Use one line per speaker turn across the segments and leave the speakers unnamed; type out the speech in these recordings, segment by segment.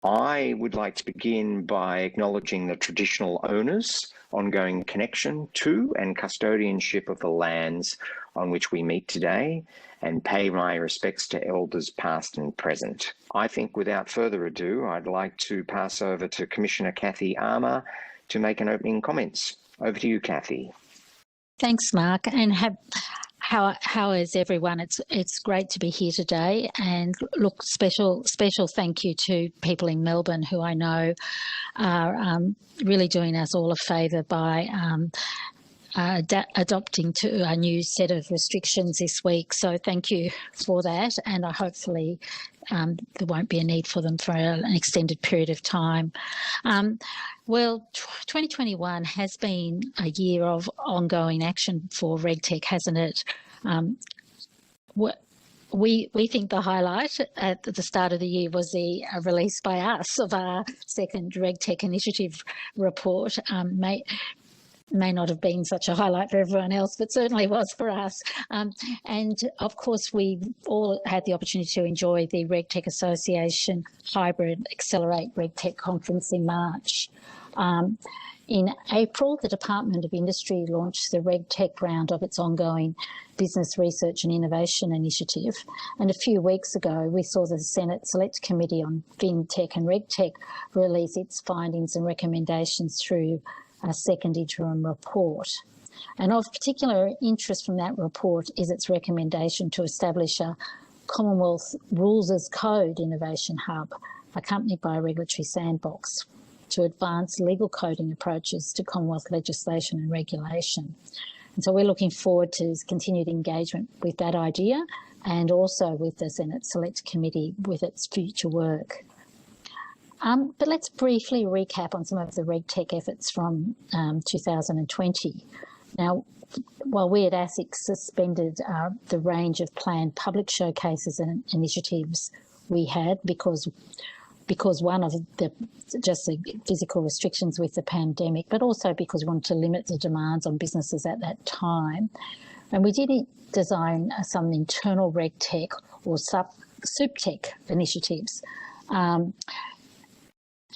I would like to begin by acknowledging the traditional owners, ongoing connection to and custodianship of the lands on which we meet today, and pay my respects to elders past and present. I think without further ado, I'd like to pass over to Commissioner Cathie Armour to make an opening comments. Over to you, Cathie.
Thanks, Mark, and how is everyone? It's great to be here today, and look, special thank you to people in Melbourne who I know are really doing us all a favour by adopting to a new set of restrictions this week. So thank you for that, and hopefully there won't be a need for them for an extended period of time. Well, 2021 has been a year of ongoing action for RegTech, hasn't it? We think the highlight at the start of the year was the release by us of our second RegTech initiative report. May not have been such a highlight for everyone else, but certainly was for us. And of course, we all had the opportunity to enjoy the RegTech Association Hybrid Accelerate RegTech Conference in March. In April, the Department of Industry launched the Regtech Round of its ongoing Business Research and Innovation Initiative. And a few weeks ago, we saw the Senate Select Committee on FinTech and RegTech release its findings and recommendations through a second interim report. And of particular interest from that report is its recommendation to establish a Commonwealth Rules as Code Innovation Hub, accompanied by a regulatory sandbox, to advance legal coding approaches to Commonwealth legislation and regulation. And so we're looking forward to continued engagement with that idea and also with the Senate Select Committee with its future work. But let's briefly recap on some of the RegTech efforts from 2020. Now, while we at ASIC suspended the range of planned public showcases and initiatives we had because one of the physical restrictions with the pandemic, but also because we wanted to limit the demands on businesses at that time. And we did design some internal RegTech or SupTech initiatives.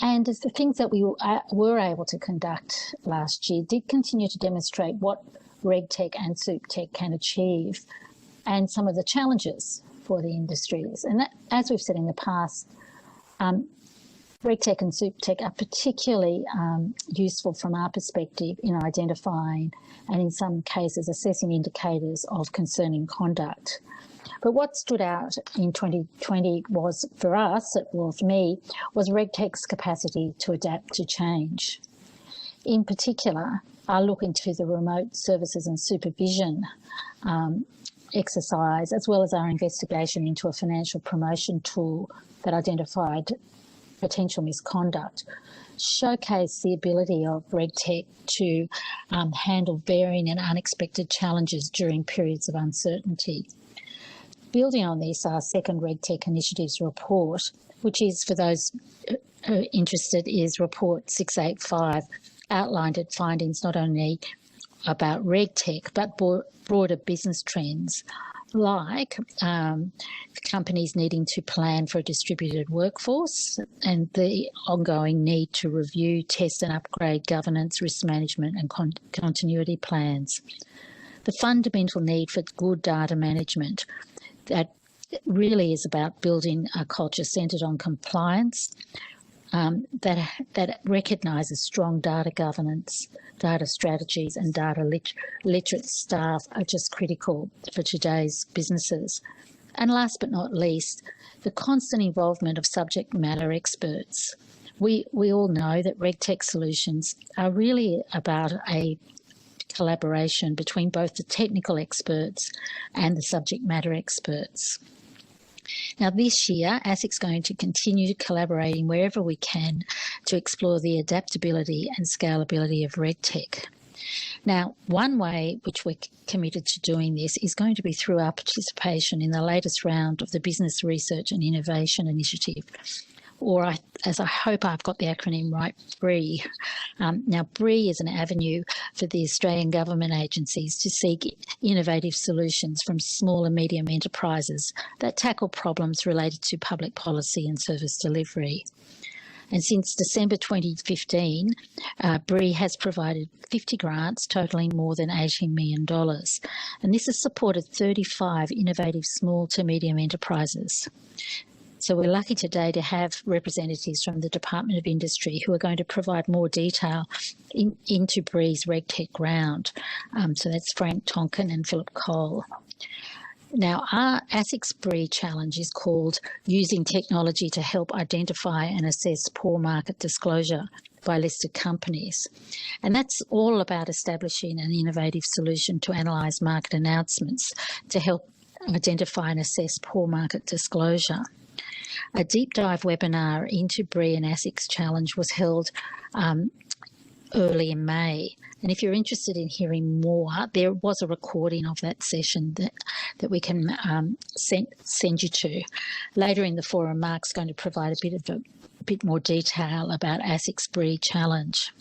And the things that we were able to conduct last year did continue to demonstrate what RegTech and SupTech can achieve and some of the challenges for the industries. And that, as we've said in the past, RegTech and SupTech are particularly useful from our perspective in identifying and in some cases assessing indicators of concerning conduct. But what stood out in 2020 was, for us, well, for me, was RegTech's capacity to adapt to change. In particular, our look into the remote services and supervision exercise, as well as our investigation into a financial promotion tool that identified potential misconduct, showcase the ability of RegTech to handle varying and unexpected challenges during periods of uncertainty. Building on this, our second RegTech Initiatives report, which is, for those interested, is Report 685, outlined its findings not only about RegTech, but broader business trends, like companies needing to plan for a distributed workforce and the ongoing need to review, test and upgrade governance, risk management and continuity plans. The fundamental need for good data management that really is about building a culture centred on compliance that recognises strong data governance, data strategies and data literate staff are just critical for today's businesses. And last but not least, the constant involvement of subject matter experts. We all know that RegTech solutions are really about a collaboration between both the technical experts and the subject matter experts. Now, this year, ASIC's going to continue collaborating wherever we can to explore the adaptability and scalability of RegTech. Now, one way which we're committed to doing this is going to be through our participation in the latest round of the Business Research and Innovation Initiative, or as I hope I've got the acronym right, BRII. Now, BRII is an avenue for the Australian government agencies to seek innovative solutions from small and medium enterprises that tackle problems related to public policy and service delivery. And since December 2015, BRII has provided 50 grants totalling more than $18 million. And this has supported 35 innovative small to medium enterprises. So we're lucky today to have representatives from the Department of Industry who are going to provide more detail into BRII's RegTech Round. So that's Frank Tonkin and Philip Cole. Now, our ASIC's BRII challenge is called Using Technology to Help Identify and Assess Poor Market Disclosure by Listed Companies. And that's all about establishing an innovative solution to analyse market announcements to help identify and assess poor market disclosure. A deep dive webinar into BRII and ASIC's challenge was held early in May. And if you're interested in hearing more, there was a recording of that session that we can send you to. Later in the forum, Mark's going to provide a bit more detail about ASIC's BRII challenge.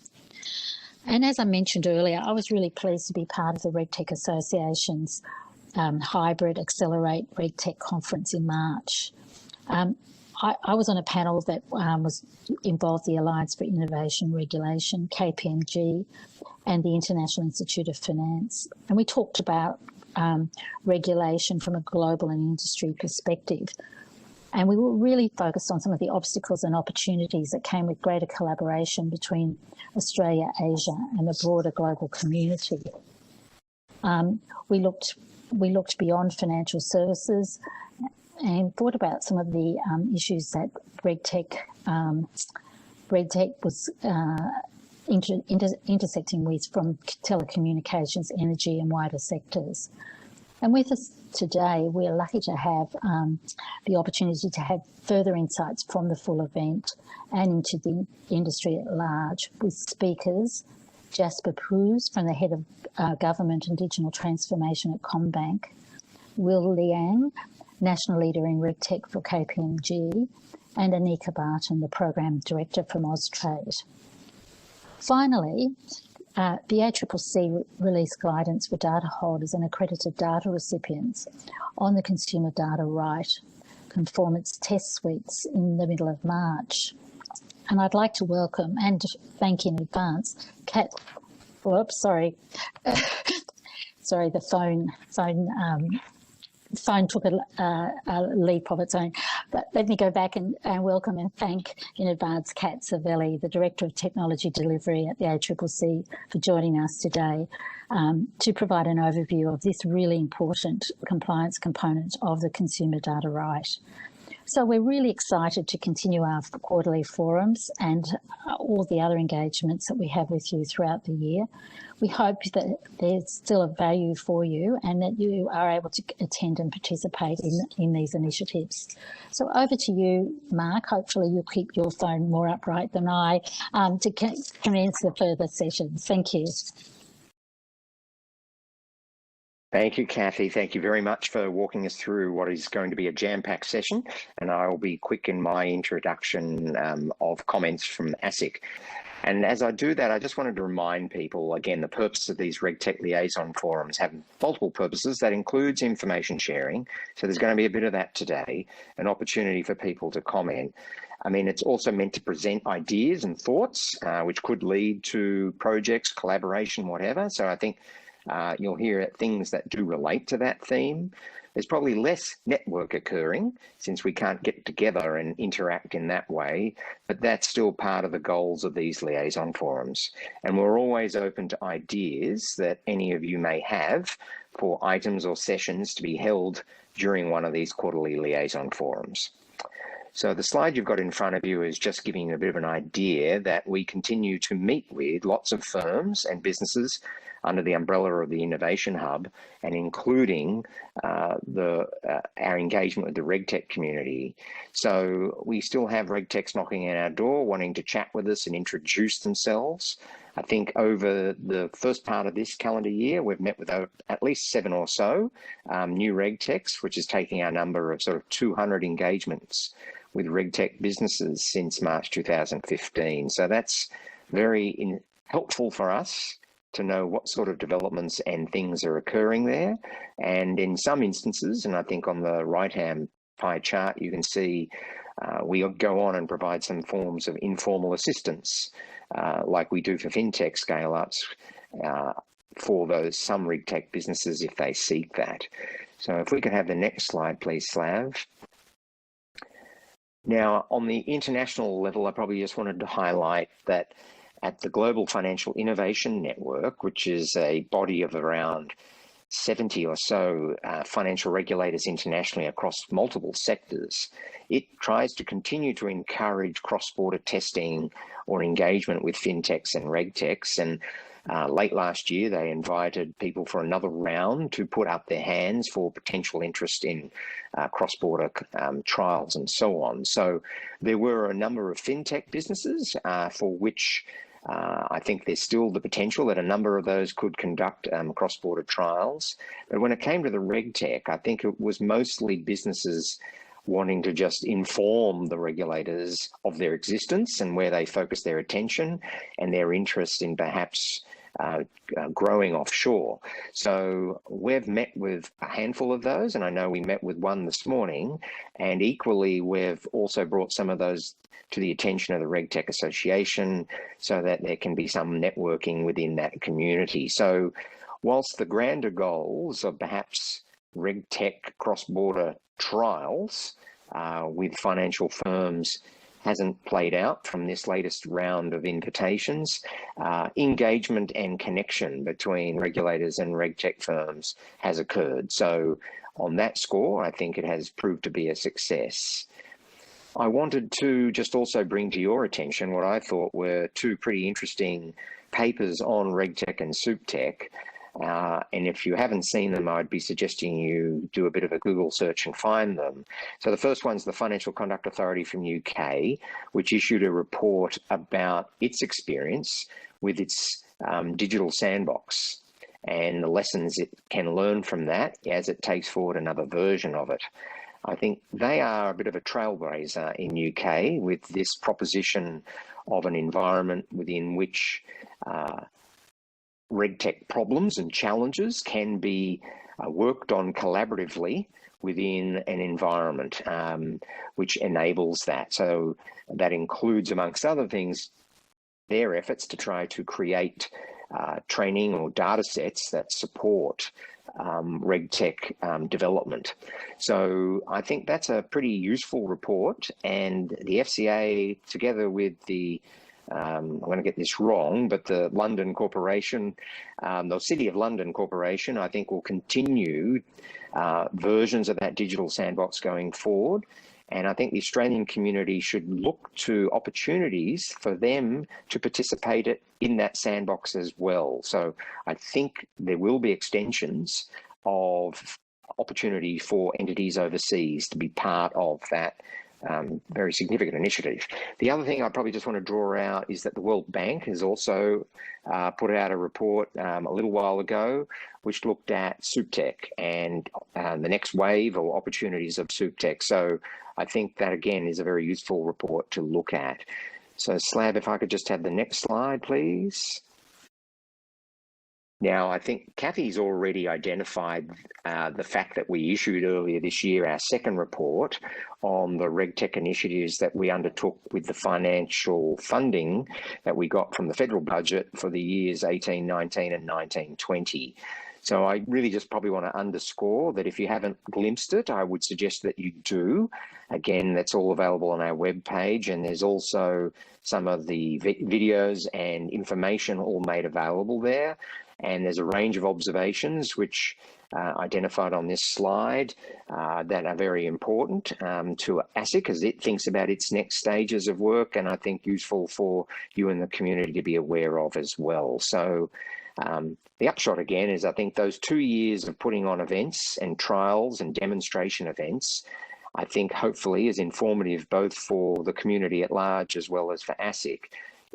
And as I mentioned earlier, I was really pleased to be part of the RegTech Association's hybrid Accelerate RegTech conference in March. I was on a panel that involved the Alliance for Innovation Regulation, KPMG, and the International Institute of Finance. And we talked about regulation from a global and industry perspective. And we were really focused on some of the obstacles and opportunities that came with greater collaboration between Australia, Asia, and the broader global community. We looked beyond financial services and thought about some of the issues that RegTech was intersecting with from telecommunications, energy and wider sectors. And with us today, we're lucky to have the opportunity to have further insights from the full event and into the industry at large with speakers Jasper Pruse from the Head of Government and Digital Transformation at CommBank, Will Liang, National Leader in RegTech for KPMG, and Anika Barton, the Program Director from AusTrade. Finally, the ACCC released guidance for data holders and accredited data recipients on the consumer data right conformance test suites in the middle of March. And I'd like to welcome and thank in advance sorry, the phone took a leap of its own. But let me go back and welcome and thank in advance Kat Savelli, the Director of Technology Delivery at the ACCC, for joining us today to provide an overview of this really important compliance component of the consumer data right. So we're really excited to continue our quarterly forums and all the other engagements that we have with you throughout the year. We hope that there's still a value for you and that you are able to attend and participate in these initiatives. So over to you, Mark. Hopefully you'll keep your phone more upright than I to commence the further sessions. Thank you.
Thank you, Cathie. Thank you very much for walking us through what is going to be a jam-packed session. And I will be quick in my introduction of comments from ASIC. And as I do that, I just wanted to remind people, again, the purpose of these RegTech Liaison forums have multiple purposes. That includes information sharing. So there's going to be a bit of that today, an opportunity for people to comment. I mean, it's also meant to present ideas and thoughts, which could lead to projects, collaboration, whatever. So I think you'll hear things that do relate to that theme. There's probably less network occurring since we can't get together and interact in that way, but that's still part of the goals of these liaison forums. And we're always open to ideas that any of you may have for items or sessions to be held during one of these quarterly liaison forums. So the slide you've got in front of you is just giving you a bit of an idea that we continue to meet with lots of firms and businesses under the umbrella of the Innovation Hub, and including our engagement with the RegTech community. So we still have RegTechs knocking at our door, wanting to chat with us and introduce themselves. I think over the first part of this calendar year, we've met with at least 7 or so new RegTechs, which is taking our number of sort of 200 engagements with RegTech businesses since March 2015. So that's very helpful for us to know what sort of developments and things are occurring there. And in some instances, and I think on the right-hand pie chart, you can see We go on and provide some forms of informal assistance, like we do for fintech scale-ups, for those some RegTech businesses if they seek that. So if we could have the next slide, please, Slav. Now, on the international level, I probably just wanted to highlight that at the Global Financial Innovation Network, which is a body of around 70 or so financial regulators internationally across multiple sectors, it tries to continue to encourage cross-border testing or engagement with fintechs and regtechs. And late last year, they invited people for another round to put up their hands for potential interest in cross-border trials and so on. So there were a number of fintech businesses for which I think there's still the potential that a number of those could conduct cross-border trials. But when it came to the RegTech, I think it was mostly businesses wanting to just inform the regulators of their existence and where they focus their attention and their interest in perhaps growing offshore. So we've met with a handful of those, and I know we met with one this morning, and equally we've also brought some of those to the attention of the RegTech Association so that there can be some networking within that community. So whilst the grander goals of perhaps RegTech cross-border trials with financial firms hasn't played out from this latest round of invitations, engagement and connection between regulators and RegTech firms has occurred. So on that score, I think it has proved to be a success. I wanted to just also bring to your attention what I thought were two pretty interesting papers on RegTech and SupTech. And if you haven't seen them, I'd be suggesting you do a bit of a Google search and find them. So the first one's the Financial Conduct Authority from UK, which issued a report about its experience with its digital sandbox and the lessons it can learn from that as it takes forward another version of it. I think they are a bit of a trailblazer in UK with this proposition of an environment within which RegTech problems and challenges can be worked on collaboratively within an environment which enables that. So that includes, amongst other things, their efforts to try to create training or data sets that support RegTech development. So I think that's a pretty useful report, and the FCA, together with the I'm going to get this wrong, but the London Corporation, the City of London Corporation, I think will continue versions of that digital sandbox going forward. And I think the Australian community should look to opportunities for them to participate in that sandbox as well. So I think there will be extensions of opportunity for entities overseas to be part of that very significant initiative. The other thing I probably just want to draw out is that the World Bank has also put out a report a little while ago which looked at SupTech and the next wave or opportunities of SupTech. So I think that, again, is a very useful report to look at. So, Slab, if I could just have the next slide, please. Now, I think Cathie's already identified the fact that we issued earlier this year our second report on the RegTech initiatives that we undertook with the financial funding that we got from the federal budget for the years 18-19 and 19-20. So I really just probably want to underscore that if you haven't glimpsed it, I would suggest that you do. Again, that's all available on our webpage, and there's also some of the videos and information all made available there. And there's a range of observations which identified on this slide that are very important to ASIC as it thinks about its next stages of work, and I think useful for you and the community to be aware of as well. So the upshot again is I think those 2 years of putting on events and trials and demonstration events, I think hopefully is informative both for the community at large as well as for ASIC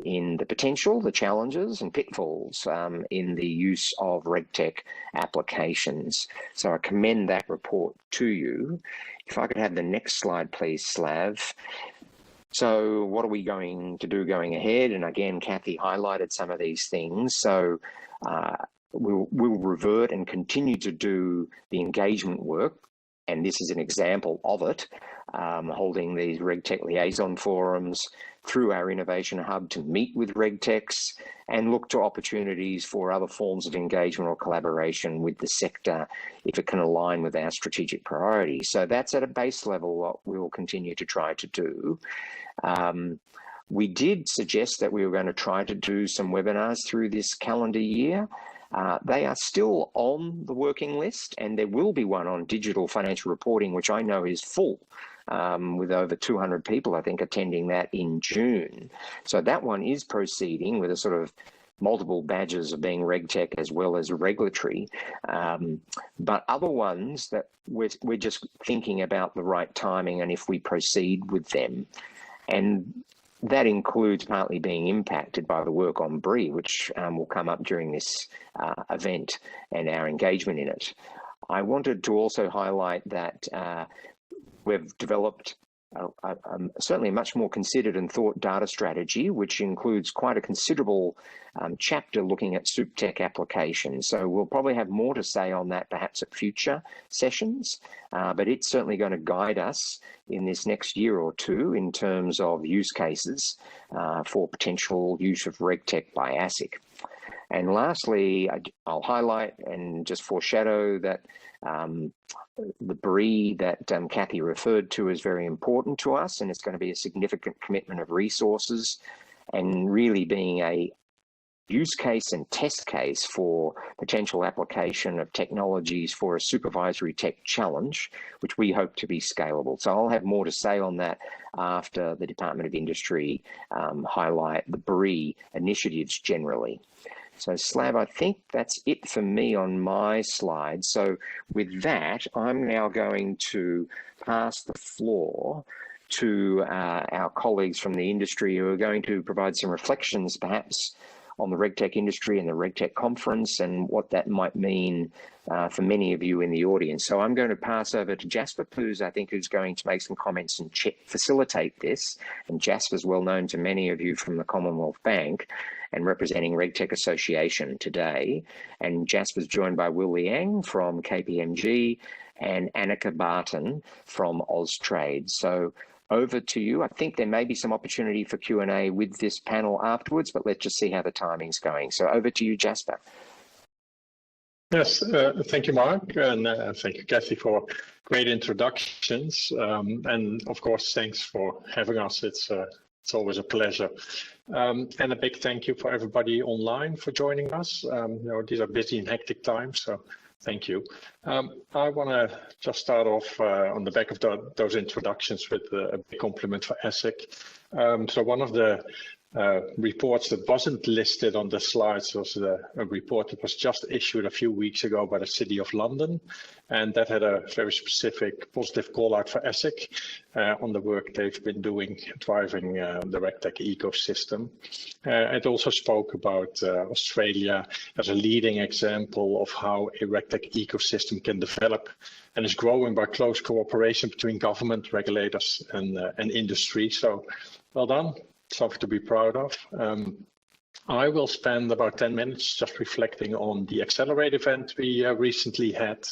in the potential, the challenges and pitfalls in the use of RegTech applications. So I commend that report to you. If I could have the next slide, please, Slav. So what are we going to do going ahead? And again, Cathie highlighted some of these things. So we'll revert and continue to do the engagement work and this is an example of it, holding these RegTech Liaison forums through our Innovation Hub to meet with RegTechs and look to opportunities for other forms of engagement or collaboration with the sector if it can align with our strategic priorities. So that's at a base level what we will continue to try to do. We did suggest that we were going to try to do some webinars through this calendar year. They are still on the working list, and there will be one on digital financial reporting, which I know is full, with over 200 people, I think, attending that in June. So that one is proceeding with a sort of multiple badges of being RegTech as well as regulatory. But other ones that we're just thinking about the right timing and if we proceed with them. And that includes partly being impacted by the work on BRII, which will come up during this event and our engagement in it. I wanted to also highlight that we've developed certainly a much more considered and thought data strategy, which includes quite a considerable chapter looking at SupTech applications. So we'll probably have more to say on that perhaps at future sessions, but it's certainly going to guide us in this next year or two in terms of use cases for potential use of RegTech by ASIC. And lastly, I'll highlight and just foreshadow that the BRII that Cathie referred to is very important to us, and it's going to be a significant commitment of resources and really being a use case and test case for potential application of technologies for a supervisory tech challenge, which we hope to be scalable. So I'll have more to say on that after the Department of Industry highlight the BRII initiatives generally. So Slav, I think that's it for me on my slide. So with that, I'm now going to pass the floor to our colleagues from the industry who are going to provide some reflections perhaps on the RegTech industry and the RegTech conference and what that might mean for many of you in the audience. So I'm going to pass over to Jasper Poos, I think, who's going to make some comments and facilitate this. And Jasper's well known to many of you from the Commonwealth Bank and representing RegTech Association today. And Jasper's joined by Will Liang from KPMG and Annika Barton from AusTrade. So over to you. I think there may be some opportunity for Q&A with this panel afterwards, but let's just see how the timing's going. So over to you, Jasper.
Yes, thank you, Mark, and thank you, Cathie, for great introductions. And of course, thanks for having us. It's always a pleasure. And a big thank you for everybody online for joining us. These are busy and hectic times, so thank you. I want to just start off on the back of those introductions with a big compliment for ASIC. So one of the reports that wasn't listed on the slides was a report that was just issued a few weeks ago by the City of London, and that had a very specific positive call out for ASIC on the work they've been doing driving the RegTech ecosystem. It also spoke about Australia as a leading example of how a RegTech ecosystem can develop and is growing by close cooperation between government, regulators and industry. So well done. Something to be proud of. I will spend about 10 minutes just reflecting on the Accelerate event we recently had,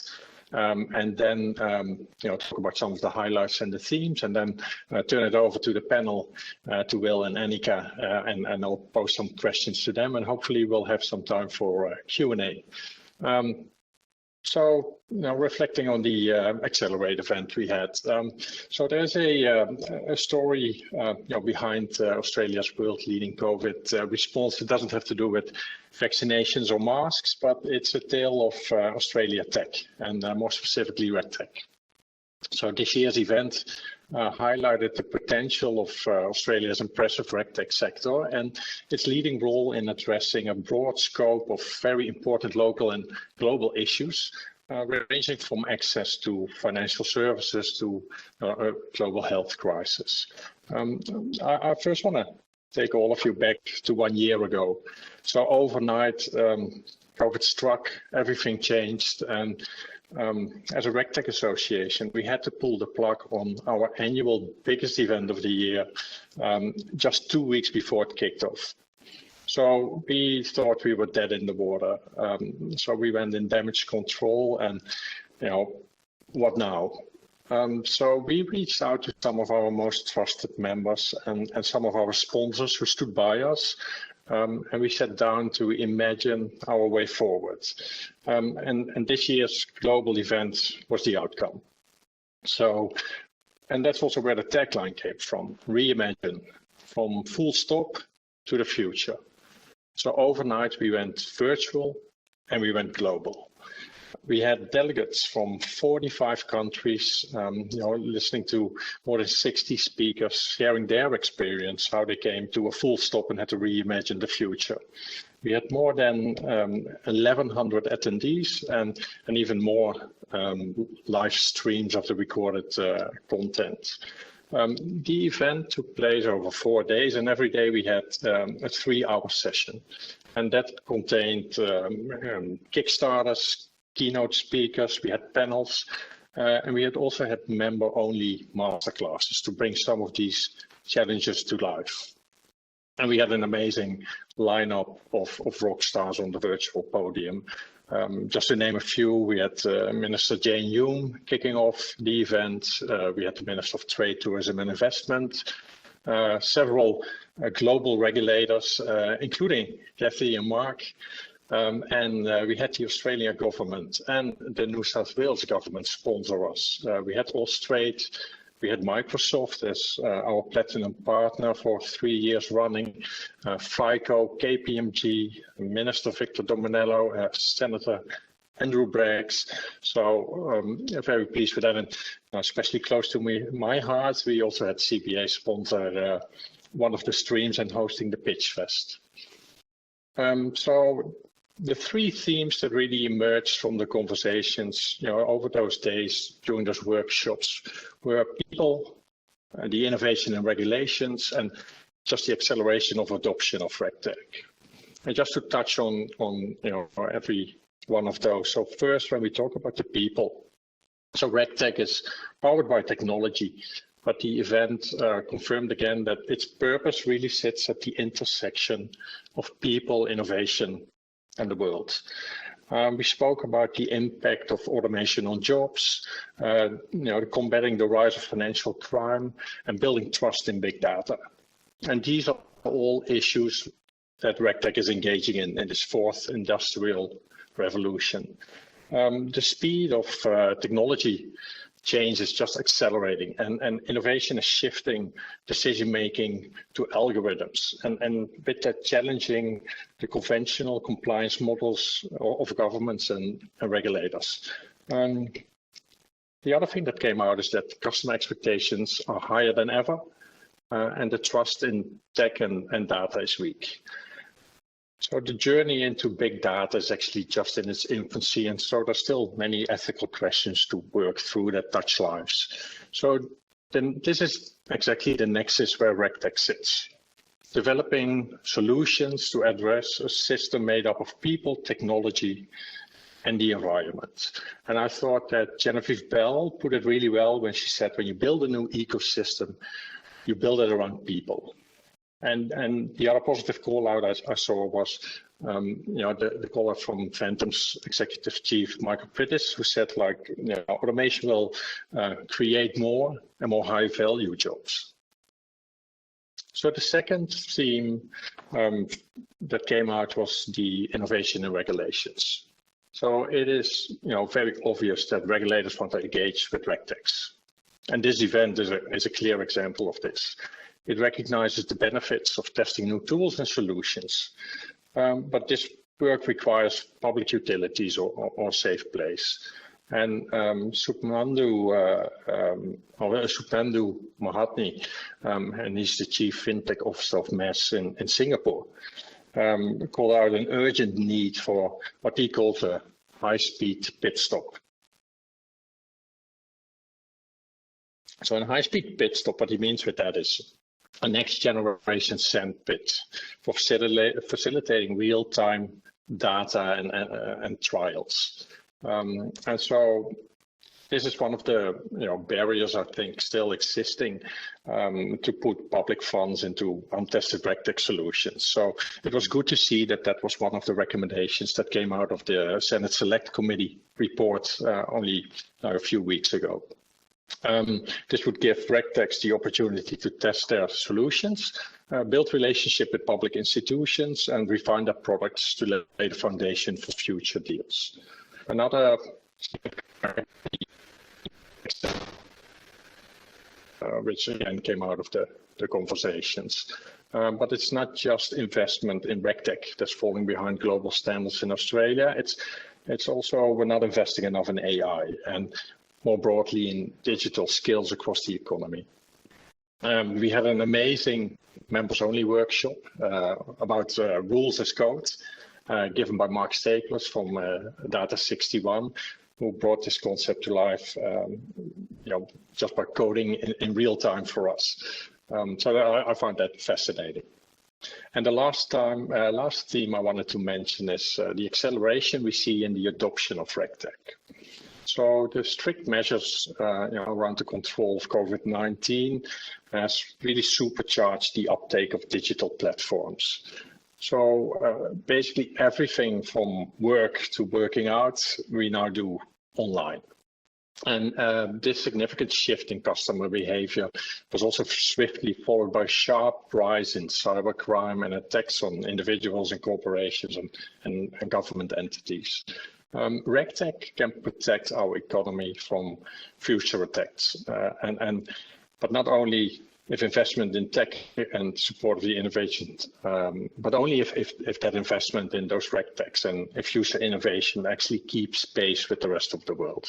and then talk about some of the highlights and the themes, and then turn it over to the panel, to Will and Annika, and I'll pose some questions to them, and hopefully we'll have some time for Q&A. So, reflecting on the Accelerate event we had. So there's a story behind Australia's world-leading COVID response. It doesn't have to do with vaccinations or masks, but it's a tale of Australia tech, and more specifically RegTech. So this year's event highlighted the potential of Australia's impressive RegTech sector and its leading role in addressing a broad scope of very important local and global issues, ranging from access to financial services to a global health crisis. I first want to take all of you back to 1 year ago. So overnight, COVID struck, everything changed, and as a RegTech Association, we had to pull the plug on our annual biggest event of the year just 2 weeks before it kicked off. So we thought we were dead in the water. So we went in damage control, and what now? So we reached out to some of our most trusted members and some of our sponsors who stood by us. And we sat down to imagine our way forward. And this year's global event was the outcome. So, and that's also where the tagline came from, reimagine, from full stop to the future. So overnight we went virtual and we went global. We had delegates from 45 countries, listening to more than 60 speakers, sharing their experience, how they came to a full stop and had to reimagine the future. We had more than 1,100 attendees and even more live streams of the recorded content. The event took place over 4 days, and every day we had a 3-hour session. And that contained Kickstarters, keynote speakers, we had panels, and we had also had member-only masterclasses to bring some of these challenges to life. And we had an amazing lineup of rock stars on the virtual podium. Just to name a few, we had Minister Jane Hume kicking off the event. We had the Minister of Trade, Tourism and Investment, several global regulators, including Cathie and Mark. And we had the Australian government and the New South Wales government sponsor us. We had AusTrade, we had Microsoft as our platinum partner for 3 years running, FICO, KPMG, Minister Victor Dominello, Senator Andrew Braggs. So very pleased with that, and especially close to my heart, we also had CBA sponsor one of the streams and hosting the Pitch Fest. So the 3 themes that really emerged from the conversations, over those days during those workshops were people, the innovation and regulations, and just the acceleration of adoption of RegTech. And just to touch on every one of those. So first, when we talk about the people, so RegTech is powered by technology, but the event confirmed again that its purpose really sits at the intersection of people, innovation, and the world. We spoke about the impact of automation on jobs, combating the rise of financial crime, and building trust in big data. And these are all issues that RegTech is engaging in this 4th industrial revolution. The speed of technology change is just accelerating, and innovation is shifting decision-making to algorithms, and with that challenging the conventional compliance models of governments and regulators. The other thing that came out is that customer expectations are higher than ever, and the trust in tech and data is weak. So the journey into big data is actually just in its infancy, and so there's still many ethical questions to work through that touch lives. So then this is exactly the nexus where RegTech sits, developing solutions to address a system made up of people, technology, and the environment. And I thought that Genevieve Bell put it really well when she said, when you build a new ecosystem, you build it around people. And the other positive call out I saw was, the call out from Phantom's executive chief, Michael Pittis, who said, automation will create more and more high value jobs. So the second theme that came out was the innovation and regulations. So it is, very obvious that regulators want to engage with RegTechs. And this event is a clear example of this. It recognizes the benefits of testing new tools and solutions, but this work requires public utilities or safe place. And Supnandu Mahatni, and he's the Chief FinTech Officer of MES in Singapore, called out an urgent need for what he calls a high-speed pit stop. So in a high-speed pit stop, what he means with that is a next generation sandpit for facilitating real-time data and trials. And so this is one of the barriers, I think, still existing to put public funds into untested RegTech solutions. So it was good to see that was one of the recommendations that came out of the Senate Select Committee report only a few weeks ago. This would give RegTechs the opportunity to test their solutions, build relationship with public institutions, and refine their products to lay the foundation for future deals. Another which again came out of the conversations. But it's not just investment in RegTech that's falling behind global standards in Australia. It's also we're not investing enough in AI and more broadly in digital skills across the economy. We had an amazing members-only workshop about rules as code, given by Mark Staples from Data 61, who brought this concept to life, just by coding in real time for us. So I found that fascinating. And the last theme I wanted to mention is the acceleration we see in the adoption of RegTech. So the strict measures around the control of COVID-19 has really supercharged the uptake of digital platforms. So basically everything from work to working out, we now do online. And this significant shift in customer behavior was also swiftly followed by a sharp rise in cybercrime and attacks on individuals and corporations and government entities. RegTech can protect our economy from future attacks, but not only if investment in tech and support of the innovation, but only if that investment in those RegTechs and if future innovation actually keeps pace with the rest of the world.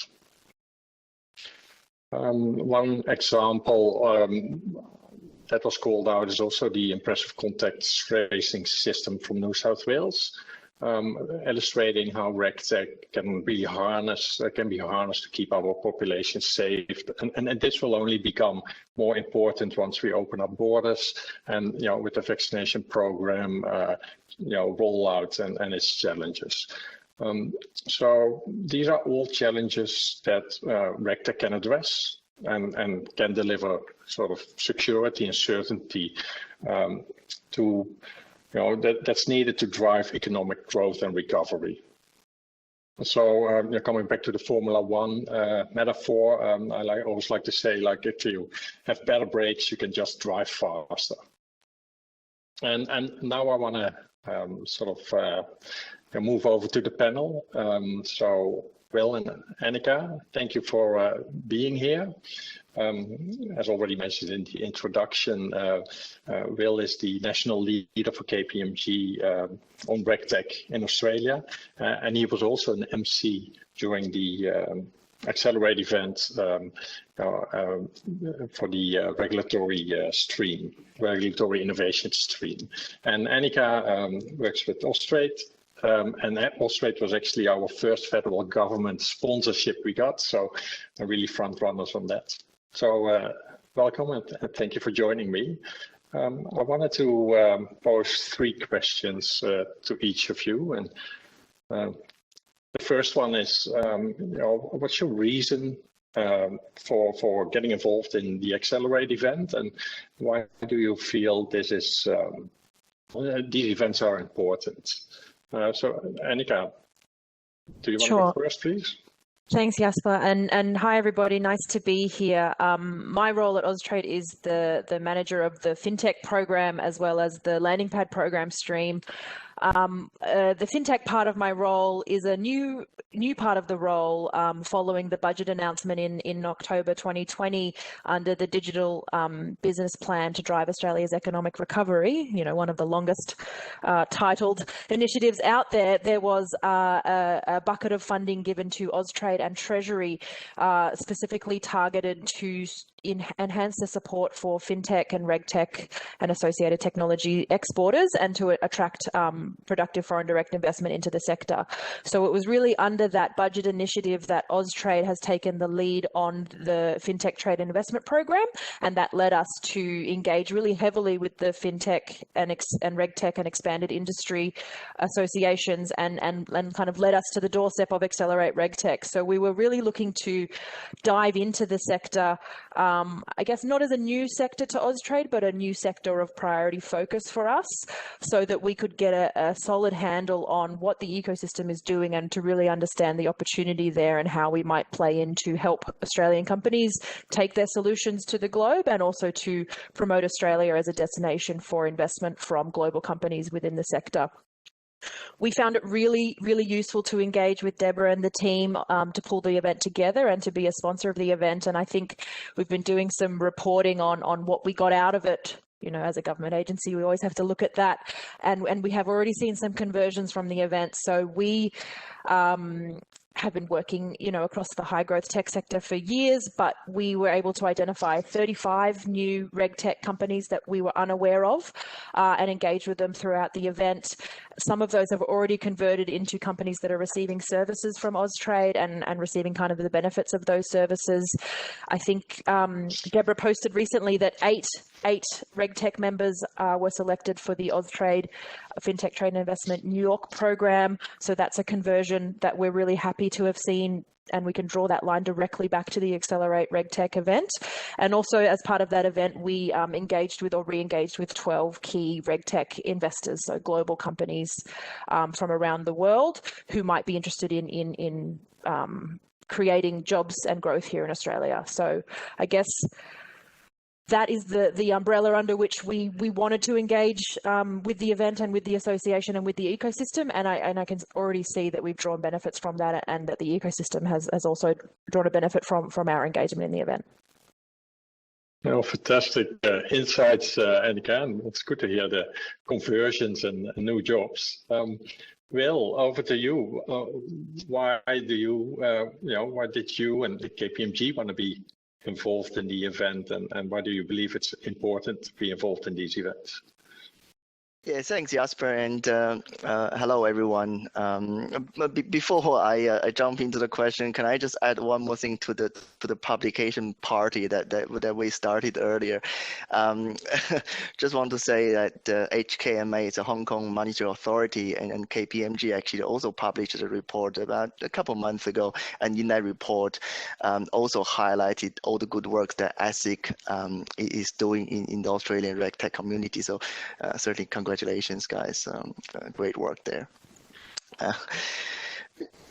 One example that was called out is also the impressive contact tracing system from New South Wales, illustrating how RegTech can be harnessed to keep our population safe. And this will only become more important once we open up borders and, with the vaccination program, rollout and its challenges. So these are all challenges that RegTech can address and can deliver sort of security and certainty that's needed to drive economic growth and recovery. So coming back to the Formula One metaphor, I always like to say, like, if you have better brakes, you can just drive faster. And now I want to move over to the panel. So Will and Annika, thank you for being here. As already mentioned in the introduction, Will is the national leader for KPMG on RegTech in Australia, and he was also an MC during the Accelerate event for the regulatory innovation stream. And Annika works with AusTrade. And AusTrade was actually our first federal government sponsorship we got, so I'm really front runners on that. So welcome and thank you for joining me. I wanted to pose 3 questions to each of you, and the first one is, what's your reason for getting involved in the Accelerate event, and why do you feel this is these events are important? So Annika, do you want to go first, please?
Thanks, Jasper, and hi everybody. Nice to be here. My role at AusTrade is the manager of the FinTech program as well as the landing pad program stream. The FinTech part of my role is a new part of the role following the budget announcement in October 2020 under the Digital Business Plan to drive Australia's economic recovery. One of the longest titled initiatives out there. There was a bucket of funding given to AusTrade and Treasury, specifically targeted to enhance the support for FinTech and RegTech and associated technology exporters and to attract productive foreign direct investment into the sector. So it was really under that budget initiative that AusTrade has taken the lead on the FinTech Trade and Investment Program, and that led us to engage really heavily with the FinTech and RegTech and expanded industry associations and kind of led us to the doorstep of Accelerate RegTech. So we were really looking to dive into the sector, I guess not as a new sector to AusTrade, but a new sector of priority focus for us, so that we could get a solid handle on what the ecosystem is doing and to really understand the opportunity there and how we might play in to help Australian companies take their solutions to the globe, and also to promote Australia as a destination for investment from global companies within the sector. We found it really, really useful to engage with Deborah and the team to pull the event together and to be a sponsor of the event. And I think we've been doing some reporting on what we got out of it. You know, as a government agency, we always have to look at that. And we have already seen some conversions from the event. So we have been working, you know, across the high growth tech sector for years, but we were able to identify 35 new RegTech companies that we were unaware of and engage with them throughout the event. Some of those have already converted into companies that are receiving services from AusTrade and receiving kind of the benefits of those services. I think Deborah posted recently that eight RegTech members were selected for the AusTrade FinTech Trade and Investment New York program. So that's a conversion that we're really happy to have seen, and we can draw that line directly back to the Accelerate RegTech event. And also as part of that event, we engaged with or re-engaged with 12 key RegTech investors, so global companies from around the world who might be interested in creating jobs and growth here in Australia. So I guess that is the umbrella under which we wanted to engage with the event and with the association and with the ecosystem. And I can already see that we've drawn benefits from that, and that the ecosystem has also drawn a benefit from our engagement in the event.
Oh, fantastic insights, Annika. And it's good to hear the conversions and new jobs. Will, over to you. Why did you and the KPMG want to be involved in the event, and why do you believe it's important to be involved in these events?
Yeah, thanks, Jasper, and hello, everyone. Before I jump into the question, can I just add one more thing to the publication party that we started earlier? Just want to say that HKMA is a Hong Kong Monetary Authority, and KPMG actually also published a report about a couple months ago, and in that report also highlighted all the good work that ASIC is doing in the Australian RegTech community. So certainly congratulations, guys. Great work there.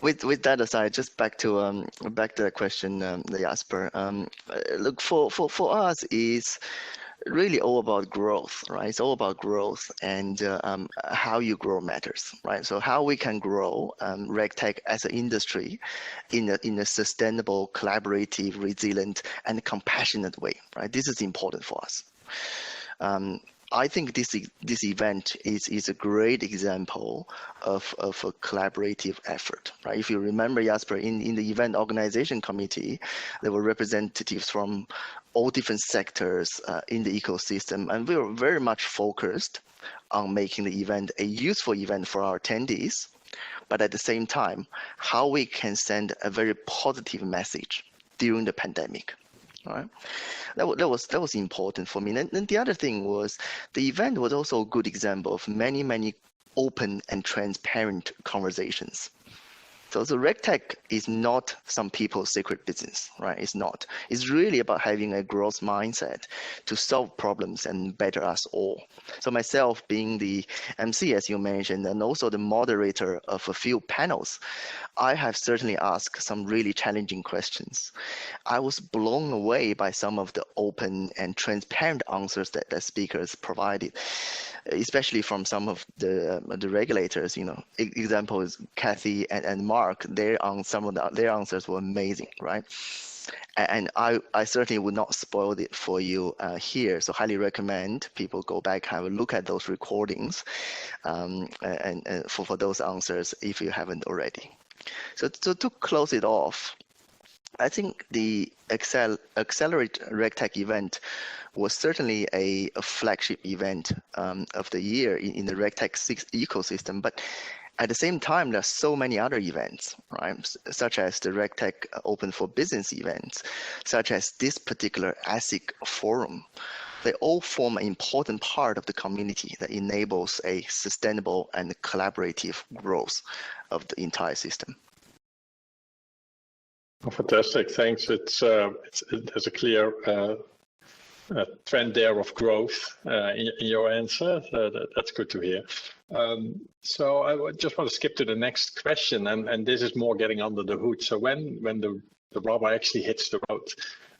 With that aside, just back to the question, Jasper. Look, for us is really all about growth, right? It's all about growth, and how you grow matters, right? So how we can grow RegTech as an industry in a sustainable, collaborative, resilient, and compassionate way, right? This is important for us. I think this event is a great example of a collaborative effort, right? If you remember, Jasper, in the event organization committee, there were representatives from all different sectors in the ecosystem, and we were very much focused on making the event a useful event for our attendees, but at the same time, how we can send a very positive message during the pandemic. Right. That was important for me. And the other thing was, the event was also a good example of many open and transparent conversations. So the RegTech is not some people's secret business, right? It's not. It's really about having a growth mindset to solve problems and better us all. So myself being the MC, as you mentioned, and also the moderator of a few panels, I have certainly asked some really challenging questions. I was blown away by some of the open and transparent answers that the speakers provided, especially from some of the regulators. You know, example is Cathie and Mark. Their answers were amazing, right? And I certainly would not spoil it for you here. So highly recommend people go back, have a look at those recordings, and for those answers if you haven't already. So to close it off, I think the Accelerate RegTech event was certainly a flagship event of the year in the RegTech ecosystem, but at the same time, there's so many other events, right? Such as the RegTech Open for Business events, such as this particular ASIC forum. They all form an important part of the community that enables a sustainable and collaborative growth of the entire system.
Oh, fantastic, thanks. There's a clear trend there of growth in your answer. That's good to hear. So I just want to skip to the next question, and this is more getting under the hood. So when the rubber actually hits the road,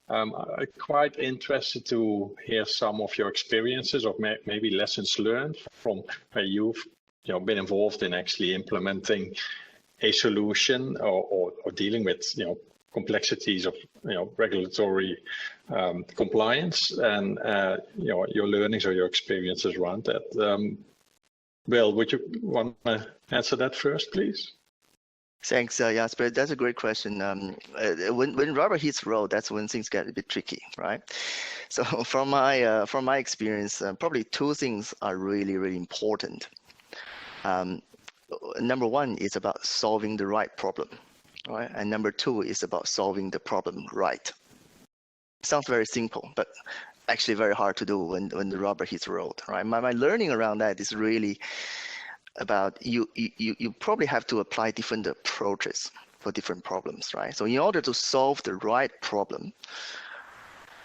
I'm quite interested to hear some of your experiences or maybe lessons learned from where you've been involved in actually implementing a solution or dealing with complexities of regulatory compliance and your learnings or your experiences around that. Will, would you want to answer that first, please? Thanks,
Jasper. That's a great question. When rubber hits road, that's when things get a bit tricky, right? So from my experience, probably two things are really, really important. Number one is about solving the right problem, right? And number two is about solving the problem right. Sounds very simple, but actually very hard to do when the rubber hits the road, right? My learning around that is really about you probably have to apply different approaches for different problems, right? So in order to solve the right problem,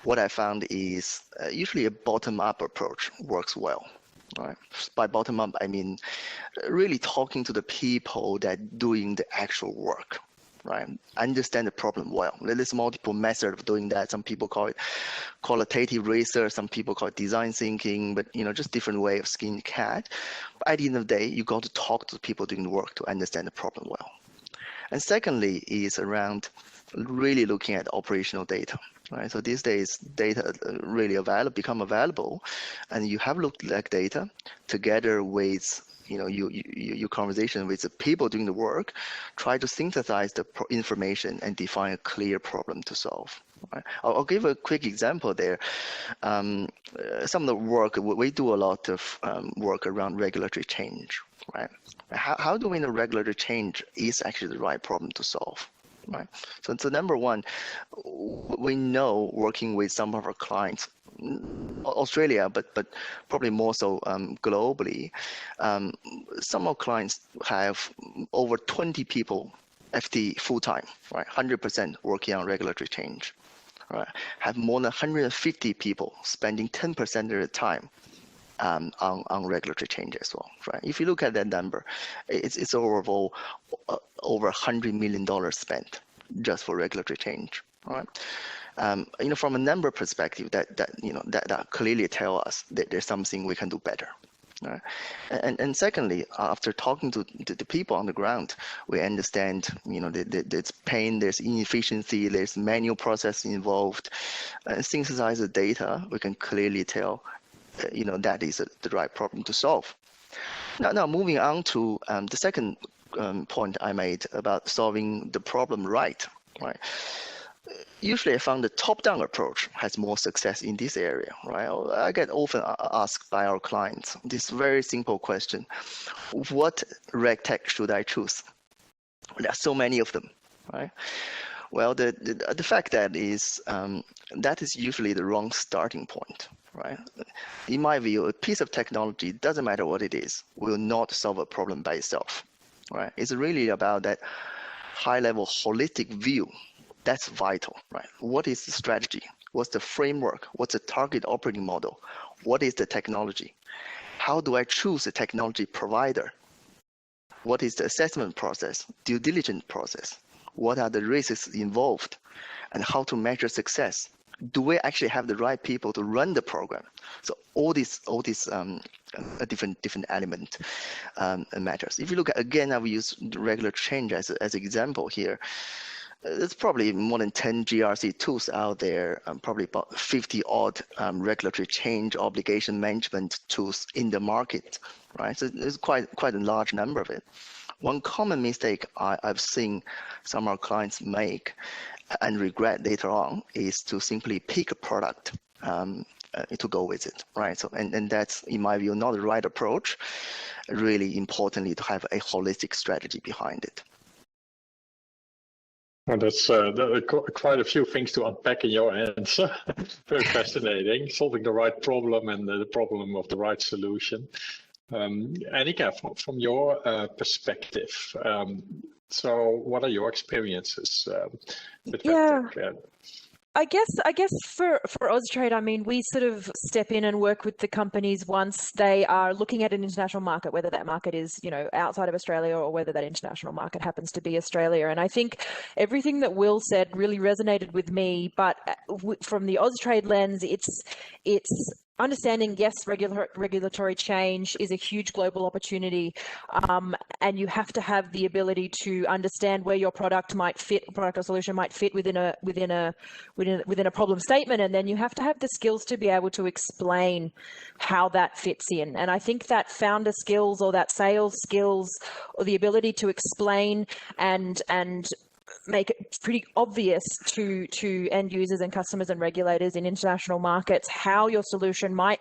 what I found is usually a bottom-up approach works well, right? By bottom-up, I mean really talking to the people that doing the actual work, right? Understand the problem well. There's multiple methods of doing that. Some people call it qualitative research, some people call it design thinking, but just different way of skin cat. But at the end of the day, you got to talk to the people doing the work to understand the problem well. And secondly is around really looking at operational data, right? So these days, data really become available, and you have looked at data together with your conversation with the people doing the work, try to synthesize the information and define a clear problem to solve. Right? I'll give a quick example there. Some of the work, we do a lot of work around regulatory change, right? How do we know regulatory change is actually the right problem to solve? Right. So number one, we know working with some of our clients, Australia, but probably more so globally, some of our clients have over 20 people FTE full-time, right? 100% working on regulatory change, right? Have more than 150 people spending 10% of their time on regulatory change as well, right? If you look at that number, it's overall over $100 million spent just for regulatory change, right? From a number perspective, that clearly tell us that there's something we can do better. Right? And secondly, after talking to the people on the ground, we understand, there's pain, there's inefficiency, there's manual process involved. Synthesize the data, we can clearly tell, that is the right problem to solve. Now moving on to the second point I made about solving the problem right? Usually I found the top-down approach has more success in this area, right? I get often asked by our clients this very simple question: what RegTech should I choose? There are so many of them, right? Well, the fact that is usually the wrong starting point, right? In my view, a piece of technology, doesn't matter what it is, will not solve a problem by itself, right? It's really about that high-level holistic view. That's vital, right? What is the strategy? What's the framework? What's the target operating model? What is the technology? How do I choose a technology provider? What is the assessment process, due diligence process? What are the risks involved? And how to measure success? Do we actually have the right people to run the program? So all these different element matters. If you look at, again, I will use the regulatory change as an example here. There's probably more than 10 GRC tools out there, probably about 50 odd regulatory change obligation management tools in the market, right? So there's quite a large number of it. One common mistake I've seen some of our clients make and regret later on is to simply pick a product to go with it, right? So and that's, in my view, not the right approach. Really importantly, to have a holistic strategy behind it.
Well, that's quite a few things to unpack in your answer. Very fascinating. Solving the right problem and the problem of the right solution. Annika, from your perspective, so what are your experiences with RegTech?
I guess for AusTrade, I mean, we sort of step in and work with the companies once they are looking at an international market, whether that market is, you know, outside of Australia or whether that international market happens to be Australia. And I think everything that Will said really resonated with me, but from the AusTrade lens, it's understanding, yes, regulatory change is a huge global opportunity, and you have to have the ability to understand where your product or solution might fit within a problem statement, and then you have to have the skills to be able to explain how that fits in. And I think that founder skills or that sales skills or the ability to explain and make it pretty obvious to end users and customers and regulators in international markets how your solution might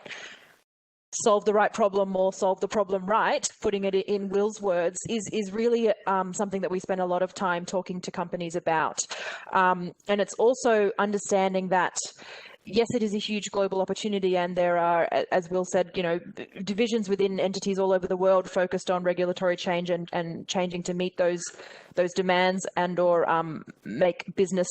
solve the right problem or solve the problem right, putting it in Will's words, is really something that we spend a lot of time talking to companies about. And it's also understanding that, yes, it is a huge global opportunity, and there are, as Will said, you know, divisions within entities all over the world focused on regulatory change and changing to meet those demands and/or make business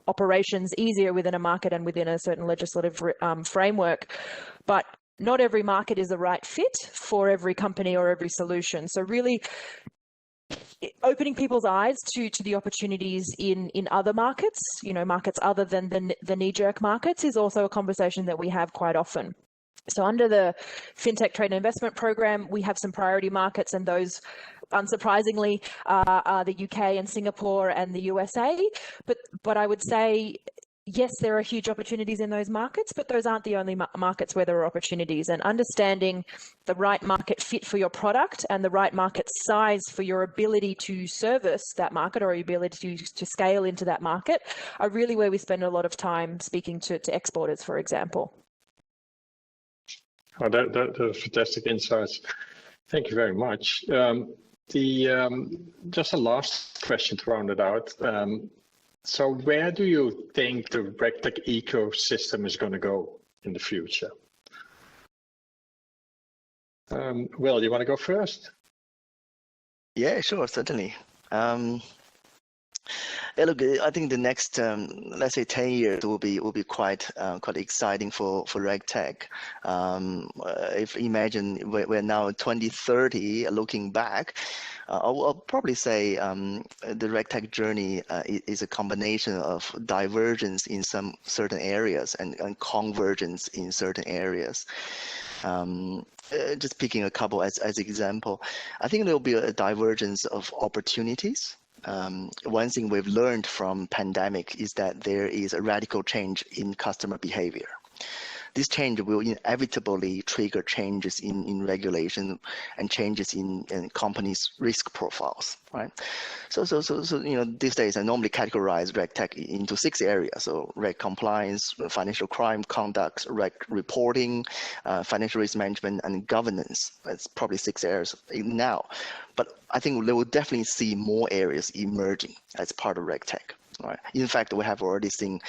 operations easier within a market and within a certain legislative framework. But not every market is the right fit for every company or every solution. So really opening people's eyes to the opportunities in other markets, you know, markets other than the knee-jerk markets, is also a conversation that we have quite often. So under the FinTech Trade and Investment Program, we have some priority markets, and those, unsurprisingly, are the UK and Singapore and the USA. But I would say, yes, there are huge opportunities in those markets, but those aren't the only markets where there are opportunities. And understanding the right market fit for your product and the right market size for your ability to service that market or your ability to scale into that market are really where we spend a lot of time speaking to exporters, for example.
Oh, those fantastic insights. Thank you very much. Just a last question to round it out. So where do you think the RegTech ecosystem is going to go in the future? Will, you want to go first?
Yeah, sure, certainly. Yeah, look, I think the next, let's say, 10 years will be quite exciting for RegTech. If imagine we're now in 2030, looking back, I'll probably say the RegTech journey is a combination of divergence in some certain areas and convergence in certain areas. Just picking a couple as example, I think there will be a divergence of opportunities. One thing we've learned from pandemic is that there is a radical change in customer behavior. This change will inevitably trigger changes in regulation and changes in companies' risk profiles, right? So you know, these days I normally categorize RegTech into 6 areas. So reg compliance, financial crime conduct, reg reporting, financial risk management, and governance. That's probably 6 areas now. But I think they will definitely see more areas emerging as part of RegTech. Right. In fact, we have already seen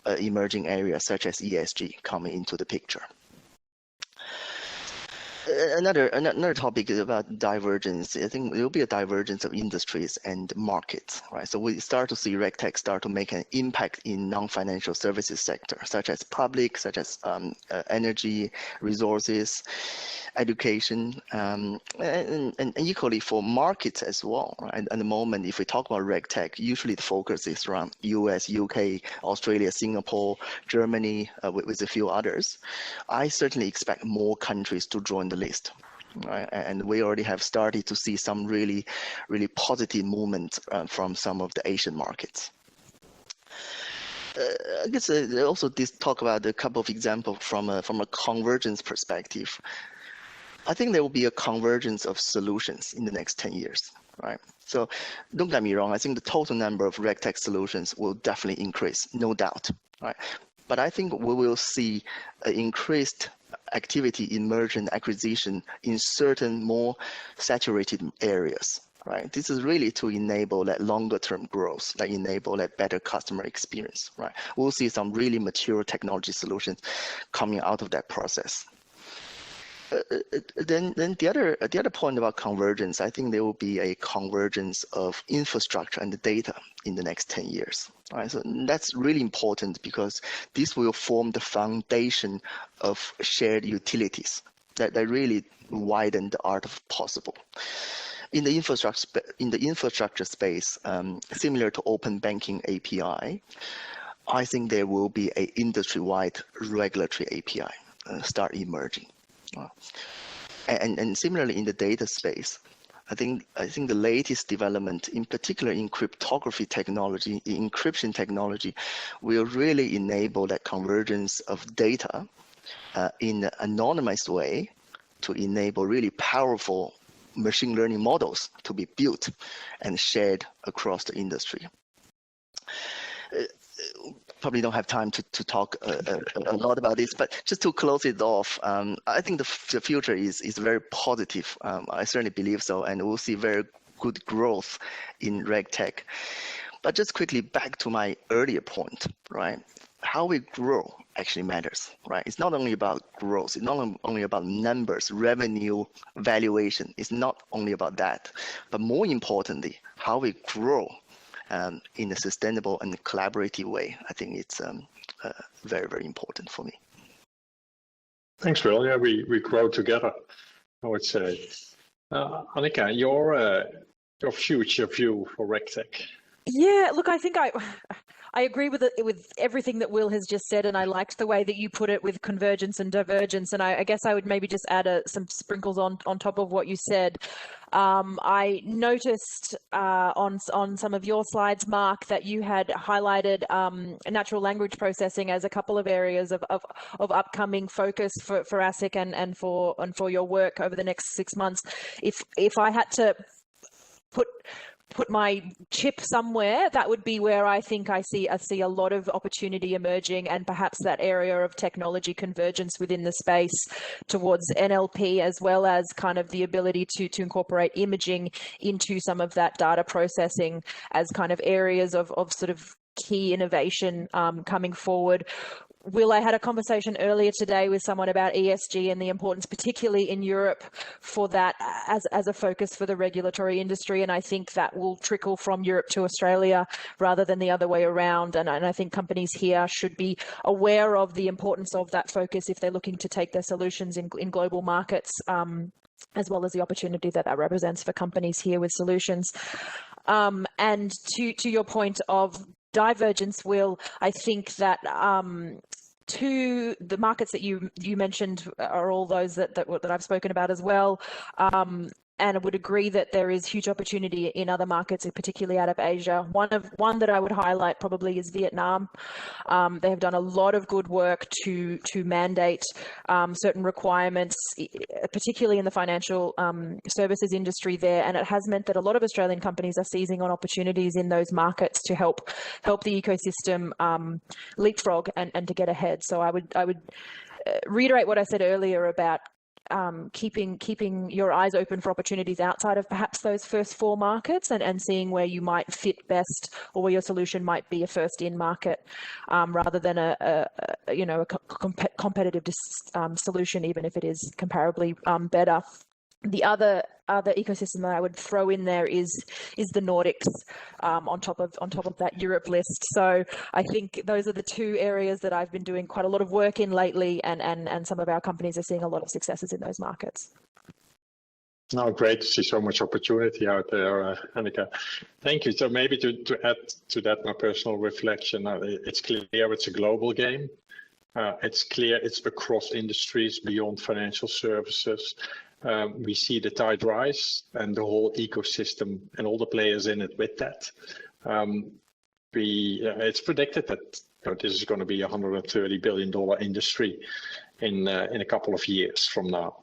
emerging areas such as ESG coming into the picture. Another topic is about divergence. I think there will be a divergence of industries and markets, right? So we start to see RegTech start to make an impact in non-financial services sector, such as public, such as energy, resources, education, and equally for markets as well, right? At the moment, if we talk about RegTech, usually the focus is around US, UK, Australia, Singapore, Germany, with a few others. I certainly expect more countries to join the list. Right? And we already have started to see some really positive movement from some of the Asian markets. I guess also this talk about a couple of examples from a convergence perspective. I think there will be a convergence of solutions in the next 10 years, right? So don't get me wrong, I think the total number of RegTech solutions will definitely increase, no doubt, right? But I think we will see an increased activity in merger and acquisition in certain more saturated areas, right? This is really to enable that longer term growth, that enable that better customer experience, right? We'll see some really mature technology solutions coming out of that process. Then the other point about convergence, I think there will be a convergence of infrastructure and the data in the next 10 years. All right, so that's really important because this will form the foundation of shared utilities that really widen the art of possible. In the infrastructure space, similar to open banking API, I think there will be an industry-wide regulatory API start emerging. And similarly in the data space, I think the latest development, in particular in cryptography technology, in encryption technology, will really enable that convergence of data in an anonymized way to enable really powerful machine learning models to be built and shared across the industry. Probably don't have time to talk a lot about this, but just to close it off, I think the future is very positive. I certainly believe so, and we'll see very good growth in RegTech. But just quickly back to my earlier point, right? How we grow actually matters, right? It's not only about growth, it's not only about numbers, revenue, valuation. It's not only about that, but more importantly, how we grow in a sustainable and collaborative way. I think it's very, very important for me.
Thanks, Will. Yeah, we grow together, I would say. Annika, your future view for RegTech.
Yeah, look, I think I agree with everything that Will has just said, and I liked the way that you put it with convergence and divergence. And I guess I would maybe just add some sprinkles on top of what you said. I noticed on some of your slides, Mark, that you had highlighted natural language processing as a couple of areas of upcoming focus for ASIC and for your work over the next 6 months. If I had to put my chip somewhere, that would be where I think I see a lot of opportunity emerging, and perhaps that area of technology convergence within the space towards NLP, as well as kind of the ability to incorporate imaging into some of that data processing as kind of areas of sort of key innovation coming forward. Will, I had a conversation earlier today with someone about ESG and the importance, particularly in Europe, for that as a focus for the regulatory industry. And I think that will trickle from Europe to Australia rather than the other way around. And I think companies here should be aware of the importance of that focus if they're looking to take their solutions in global markets, as well as the opportunity that represents for companies here with solutions. And to your point of divergence, Will, I think that to the markets that you mentioned are all those that I've spoken about as well. And I would agree that there is huge opportunity in other markets, particularly out of Asia. One that I would highlight probably is Vietnam. They have done a lot of good work to mandate certain requirements, particularly in the financial services industry there. And it has meant that a lot of Australian companies are seizing on opportunities in those markets to help the ecosystem leapfrog and to get ahead. So I would reiterate what I said earlier about keeping your eyes open for opportunities outside of perhaps those first 4 markets and seeing where you might fit best, or where your solution might be a first in market, rather than a competitive solution, even if it is comparably better. The other ecosystem that I would throw in there is the Nordics, on top of that Europe list. So I think those are the 2 areas that I've been doing quite a lot of work in lately, and some of our companies are seeing a lot of successes in those markets.
No, great to see so much opportunity out there, Annika. Thank you. So maybe to add to that, my personal reflection, it's clear it's a global game. It's clear it's across industries beyond financial services. We see the tide rise and the whole ecosystem and all the players in it with that. It's predicted that this is going to be a $130 billion industry in a couple of years from now.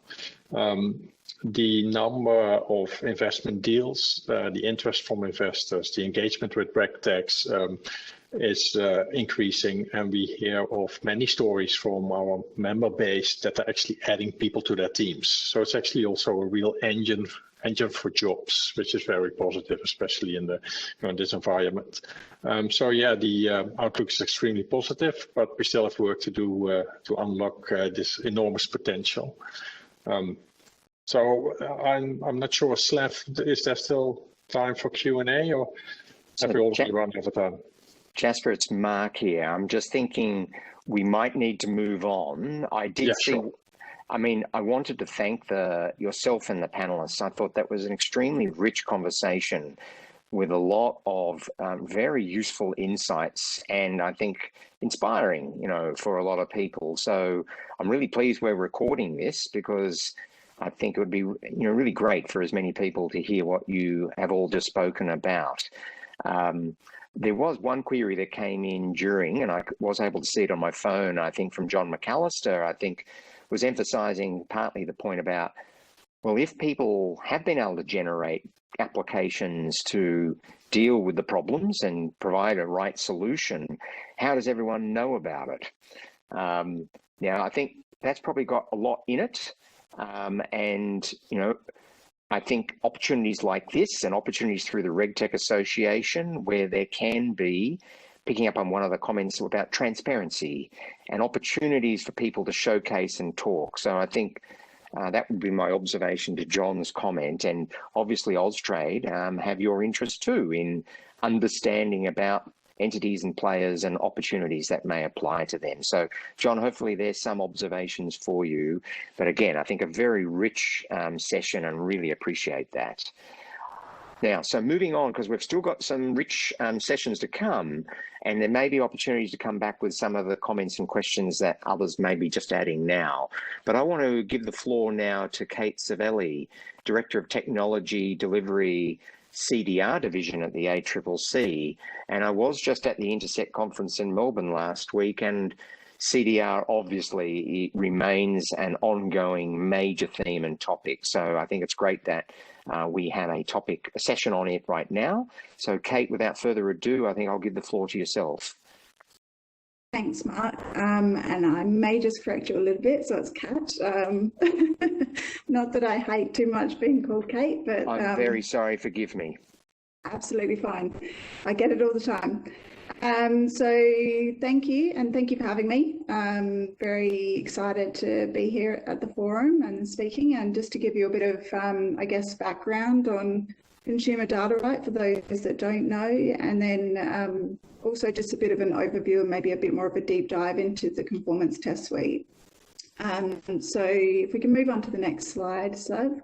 The number of investment deals, the interest from investors, the engagement with RegTechs is increasing, and we hear of many stories from our member base that are actually adding people to their teams. So it's actually also a real engine for jobs, which is very positive, especially in this environment. So yeah, the outlook is extremely positive, but we still have work to do to unlock this enormous potential. So I'm not sure, Slav, is there still time for Q&A, or have we already run out of time?
Jasper, it's Mark here. I'm just thinking we might need to move on. I did see. Sure. I mean, I wanted to thank yourself and the panelists. I thought that was an extremely rich conversation with a lot of very useful insights, and I think inspiring, for a lot of people. So I'm really pleased we're recording this, because I think it would be, really great for as many people to hear what you have all just spoken about. There was one query that came in during, and I was able to see it on my phone, I think from John McAllister, I think was emphasizing partly the point about, well, if people have been able to generate applications to deal with the problems and provide a right solution, how does everyone know about it? Now, I think that's probably got a lot in it. And, I think opportunities like this and opportunities through the RegTech Association, where there can be, picking up on one of the comments about transparency and opportunities for people to showcase and talk. So I think that would be my observation to John's comment. And obviously AusTrade have your interest too in understanding about entities and players and opportunities that may apply to them. So John, hopefully there's some observations for you. But again, I think a very rich session, and really appreciate that. Now, so moving on, because we've still got some rich sessions to come, and there may be opportunities to come back with some of the comments and questions that others may be just adding now. But I want to give the floor now to Kate Savelli, Director of Technology Delivery CDR Division at the ACCC. And I was just at the Intersect conference in Melbourne last week, and CDR obviously remains an ongoing major theme and topic. So I think it's great that we have a session on it right now. So Kate, without further ado, I think I'll give the floor to yourself.
Thanks, Mark. And I may just correct you a little bit, so it's Kat. Not that I hate too much being called Kate, but
I'm very sorry, forgive me.
Absolutely fine. I get it all the time. So thank you, and thank you for having me. I'm very excited to be here at the forum and speaking, and just to give you a bit of, I guess, background on consumer data right for those that don't know, and then also just a bit of an overview and maybe a bit more of a deep dive into the Conformance test suite. So if we can move on to the next slide, so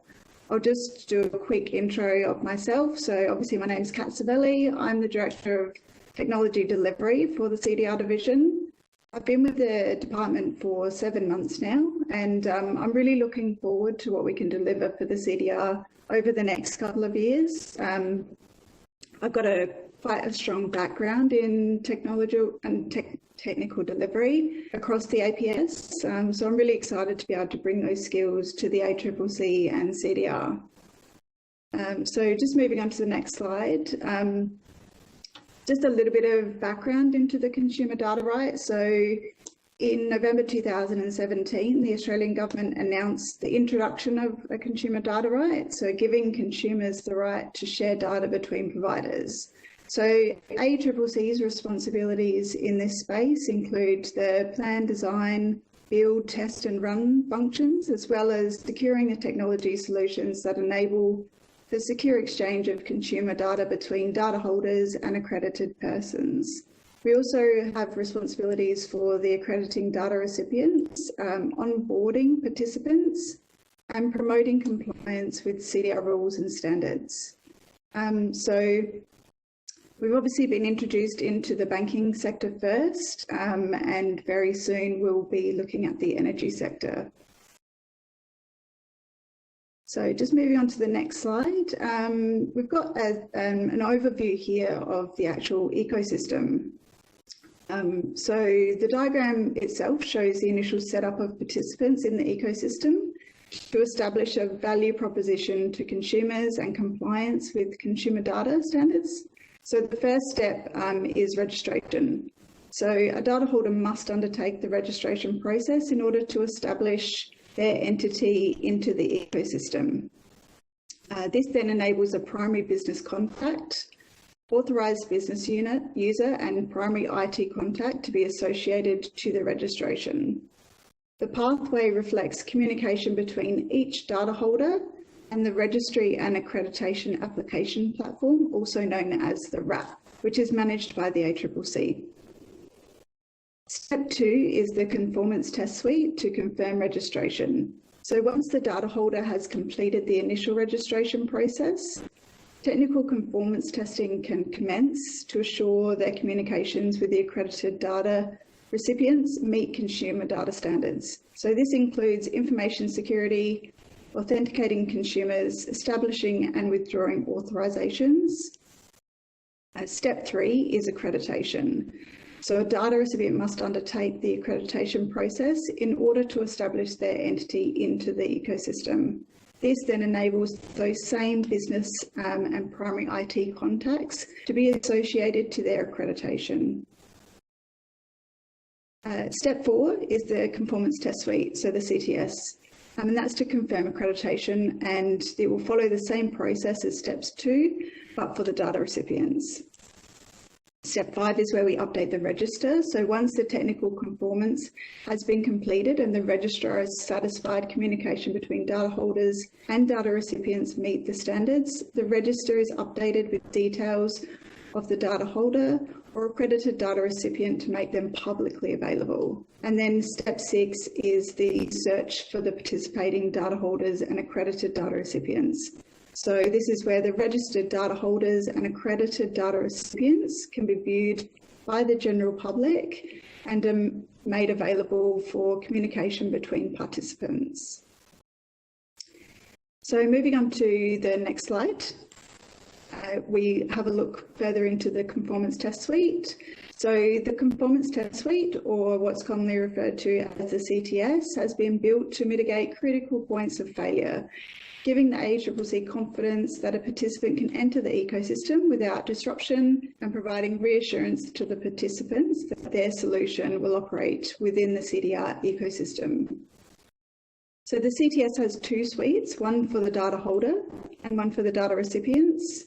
I'll just do a quick intro of myself. So obviously my name is Kat Savelli. I'm the Director of Technology Delivery for the CDR division. I've been with the department for 7 months now, and I'm really looking forward to what we can deliver for the CDR over the next couple of years. I've got quite a strong background in technology and technical delivery across the APS, so I'm really excited to be able to bring those skills to the ACCC and CDR. So just moving on to the next slide. Just a little bit of background into the consumer data right. So in November 2017, the Australian government announced the introduction of a consumer data right, so giving consumers the right to share data between providers. So ACCC's responsibilities in this space include the plan, design, build, test and run functions, as well as securing the technology solutions that enable the secure exchange of consumer data between data holders and accredited persons. We also have responsibilities for the accrediting data recipients, onboarding participants, and promoting compliance with CDR rules and standards. So we've obviously been introduced into the banking sector first, and very soon we'll be looking at the energy sector. So just moving on to the next slide, we've got an overview here of the actual ecosystem. So the diagram itself shows the initial setup of participants in the ecosystem to establish a value proposition to consumers and compliance with consumer data standards. So the first step is registration. So a data holder must undertake the registration process in order to establish their entity into the ecosystem. This then enables a primary business contact, authorised business unit, user and primary IT contact to be associated to the registration. The pathway reflects communication between each data holder and the Registry and Accreditation Application Platform, also known as the RAP, which is managed by the ACCC. Step 2 is the Conformance Test Suite to confirm registration. So once the data holder has completed the initial registration process, technical conformance testing can commence to assure their communications with the accredited data recipients meet consumer data standards. So this includes information security, authenticating consumers, establishing and withdrawing authorizations. Step 3 is accreditation. So a data recipient must undertake the accreditation process in order to establish their entity into the ecosystem. This then enables those same business and primary IT contacts to be associated to their accreditation. Step 4 is the Conformance Test Suite, so the CTS, and that's to confirm accreditation, and it will follow the same process as steps 2, but for the data recipients. Step 5 is where we update the register. So once the technical conformance has been completed and the registrar is satisfied communication between data holders and data recipients meet the standards, the register is updated with details of the data holder or accredited data recipient to make them publicly available. And then step 6 is the search for the participating data holders and accredited data recipients. So this is where the registered data holders and accredited data recipients can be viewed by the general public and are made available for communication between participants. So moving on to the next slide, we have a look further into the Conformance Test Suite. So the Conformance Test Suite, or what's commonly referred to as the CTS, has been built to mitigate critical points of failure, giving the ACCC confidence that a participant can enter the ecosystem without disruption and providing reassurance to the participants that their solution will operate within the CDR ecosystem. So the CTS has 2 suites, one for the data holder and one for the data recipients.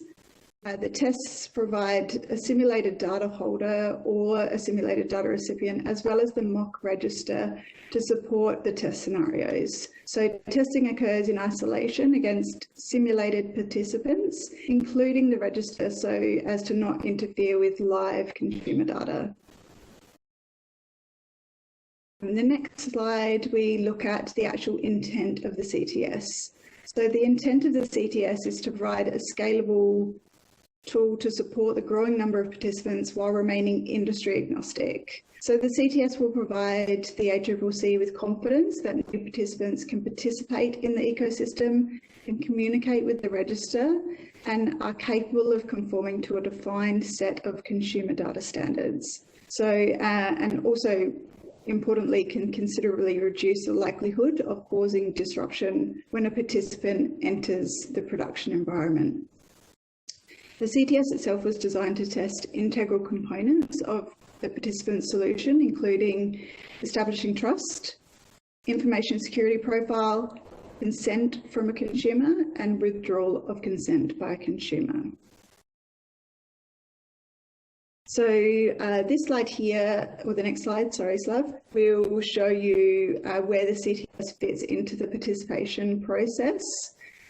The tests provide a simulated data holder or a simulated data recipient, as well as the mock register to support the test scenarios. So testing occurs in isolation against simulated participants, including the register, so as to not interfere with live consumer data. In the next slide, we look at the actual intent of the CTS. So the intent of the CTS is to provide a scalable tool to support the growing number of participants while remaining industry agnostic. So the CTS will provide the ACCC with confidence that new participants can participate in the ecosystem, can communicate with the register, and are capable of conforming to a defined set of consumer data standards. So, and also importantly, can considerably reduce the likelihood of causing disruption when a participant enters the production environment. The CTS itself was designed to test integral components of the participant solution, including establishing trust, information security profile, consent from a consumer, and withdrawal of consent by a consumer. So this slide here, or the next slide, sorry, Slav, will show you where the CTS fits into the participation process.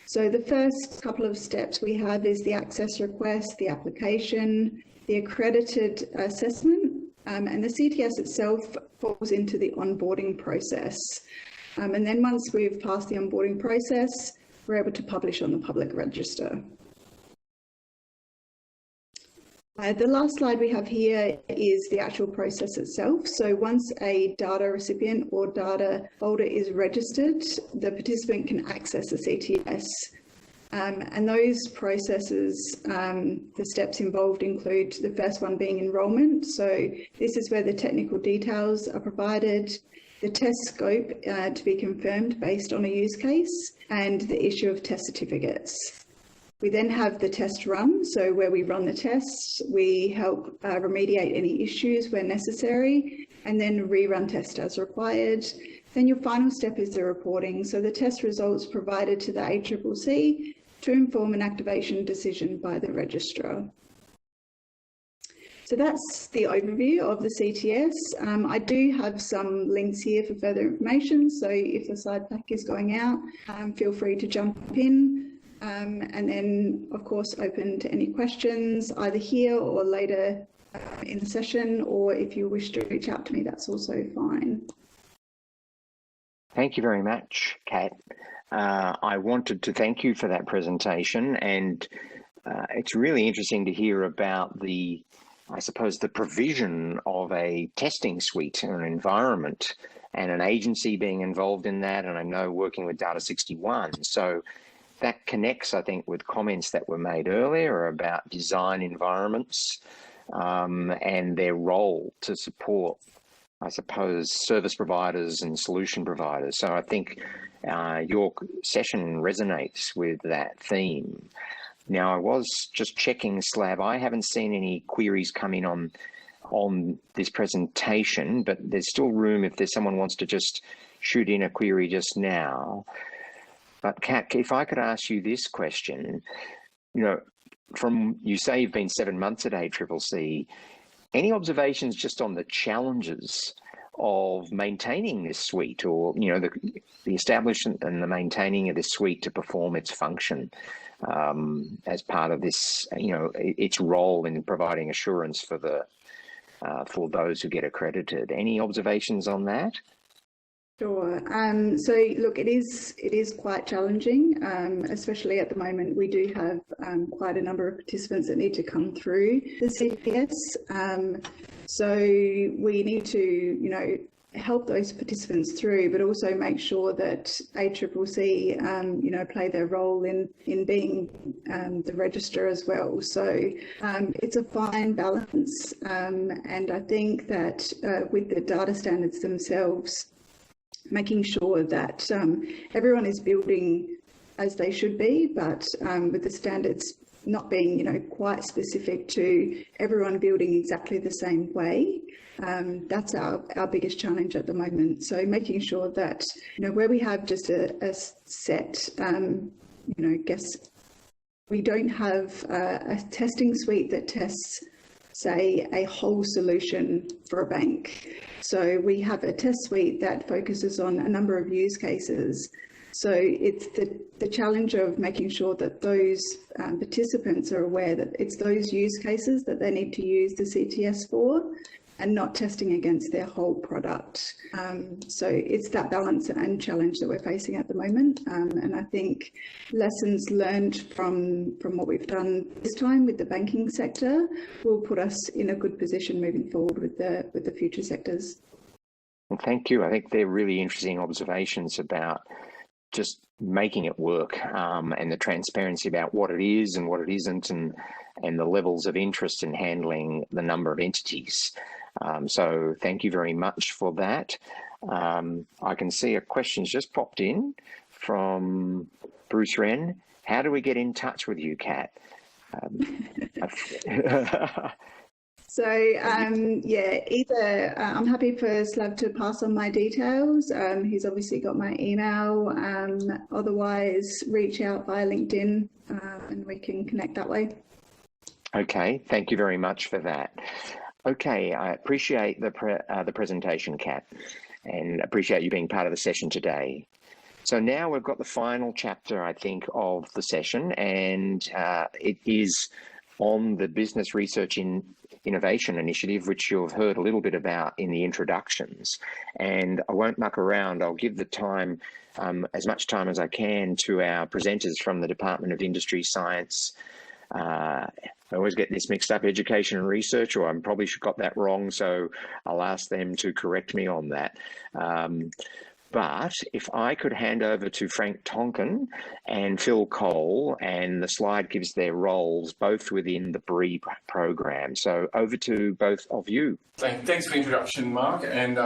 So the first couple of steps we have is the access request, the application, the accredited assessment, and the CTS itself falls into the onboarding process. And then once we've passed the onboarding process, we're able to publish on the public register. The last slide we have here is the actual process itself. So once a data recipient or data holder is registered, the participant can access the CTS. And those processes, the steps involved include the first one being enrolment. So this is where the technical details are provided, the test scope to be confirmed based on a use case, and the issue of test certificates. We then have the test run, so where we run the tests, we help remediate any issues where necessary, and then rerun test as required. Then your final step is the reporting, so the test results provided to the ACCC to inform an activation decision by the registrar. So that's the overview of the CTS. I do have some links here for further information. So if the slide pack is going out, feel free to jump in. And then, of course, open to any questions either here or later in the session, or if you wish to reach out to me, that's also fine.
Thank you very much, Kat. I wanted to thank you for that presentation, and it's really interesting to hear about I suppose, the provision of a testing suite or an environment and an agency being involved in that, and I know working with Data 61. So that connects, I think, with comments that were made earlier about design environments and their role to support, I suppose, service providers and solution providers. So I think your session resonates with that theme. Now, I was just checking Slab. I haven't seen any queries come in on this presentation, but there's still room if there's someone wants to just shoot in a query just now. But Kat, if I could ask you this question, you say you've been 7 months at ACCC, any observations just on the challenges of maintaining this suite, or the establishment and the maintaining of this suite to perform its function as part of this, its role in providing assurance for those who get accredited? Any observations on that?
Sure. So look, it is quite challenging, especially at the moment. We do have quite a number of participants that need to come through the CTS. So we need to, help those participants through, but also make sure that ACCC, play their role in being the registrar as well. So it's a fine balance, and I think that with the data standards themselves, making sure that everyone is building as they should be, but with the standards not being, quite specific to everyone building exactly the same way. That's our biggest challenge at the moment. So making sure that, where we have just a set, we don't have a testing suite that tests, say, a whole solution for a bank. So we have a test suite that focuses on a number of use cases. So it's the challenge of making sure that those participants are aware that it's those use cases that they need to use the CTS for, and not testing against their whole product. So it's that balance and challenge that we're facing at the moment. And I think lessons learned from what we've done this time with the banking sector will put us in a good position moving forward with the future sectors.
Well, thank you. I think they're really interesting observations about just making it work, and the transparency about what it is and what it isn't, and the levels of interest in handling the number of entities. So thank you very much for that. I can see a question's just popped in from Bruce Wren. How do we get in touch with you, Kat?
So, either I'm happy for Slav to pass on my details. He's obviously got my email. Otherwise, reach out via LinkedIn and we can connect that way.
Okay, thank you very much for that. Okay, I appreciate the presentation, Kat, and appreciate you being part of the session today. So now we've got the final chapter, I think, of the session, and it is on the Business Research Innovation Initiative, which you've heard a little bit about in the introductions. And I won't muck around. I'll give the time, as much time as I can, to our presenters from the Department of Industry, Science. I always get this mixed up, Education and Research, or I probably got that wrong, so I'll ask them to correct me on that. But if I could hand over to Frank Tonkin and Phil Cole, and the slide gives their roles both within the BRII program. So over to both of you.
Thanks for the introduction, Mark, and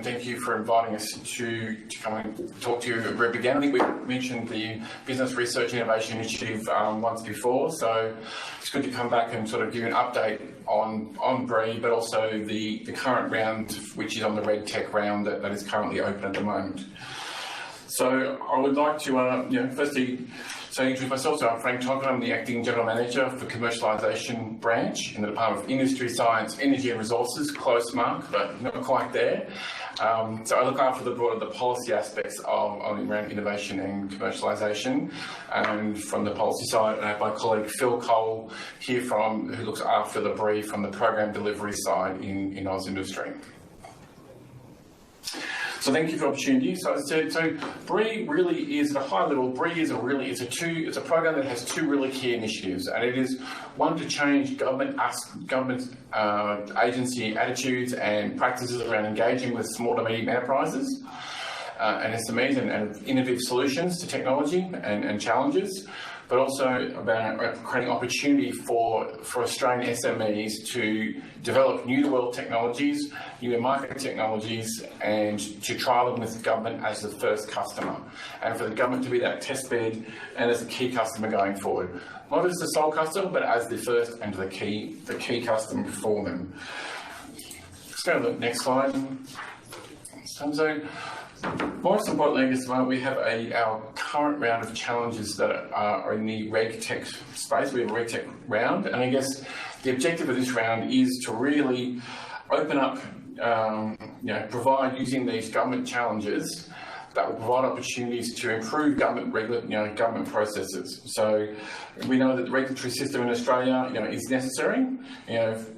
thank you for inviting us to come and talk to you at the very beginning. I think we mentioned the Business Research Innovation Initiative once before, so it's good to come back and sort of give you an update on BRII, but also the current round, which is on the RegTech Round that is currently open at the moment. So I would like to, firstly, introduce myself. So I'm Frank Tonkin. I'm the Acting General Manager for Commercialisation Branch in the Department of Industry, Science, Energy and Resources. Close, Mark, but not quite there. So I look after the policy aspects of around innovation and commercialisation. And from the policy side, I have my colleague Phil Cole here who looks after the BRII from the program delivery side in Oz Industry. So thank you for the opportunity. So as I said, BRII really is at a high level. BRII is it's a program that has two really key initiatives, and it is one to change government agency attitudes and practices around engaging with small to medium enterprises and SMEs and innovative solutions to technology and challenges, but also about creating opportunity for Australian SMEs to develop new-to-world technologies, new-to-market technologies, and to trial them with government as the first customer, and for the government to be that test bed and as a key customer going forward. Not as the sole customer, but as the first and the key customer for them. Let's go to the next slide. So, most importantly, at this moment, we have our current round of challenges that are in the RegTech space. We have a RegTech Round, and I guess the objective of this round is to really open up, provide using these government challenges that will provide opportunities to improve government processes. So we know that the regulatory system in Australia, is necessary.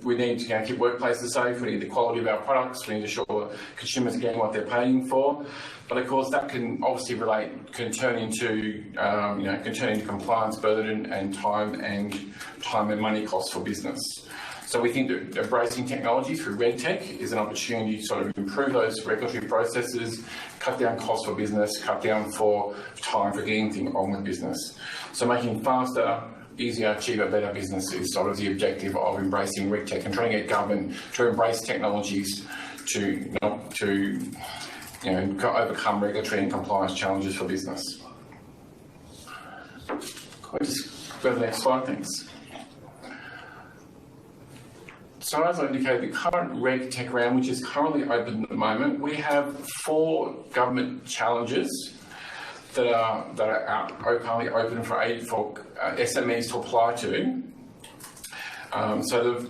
We need to keep workplaces safe. We need the quality of our products. We need to ensure consumers are getting what they're paying for. But of course, that can obviously can turn into compliance burden and time and money costs for business. So we think that embracing technology through RegTech is an opportunity to sort of improve those regulatory processes, cut down costs for business, cut down for time for getting things on with business. So making faster, easier, cheaper, better business is sort of the objective of embracing RegTech and trying to get government to embrace technologies to overcome regulatory and compliance challenges for business. Can I just go to the next slide, thanks. So as I indicated, the current RegTech Round, which is currently open at the moment, we have 4 government challenges that are currently open for SMEs to apply to.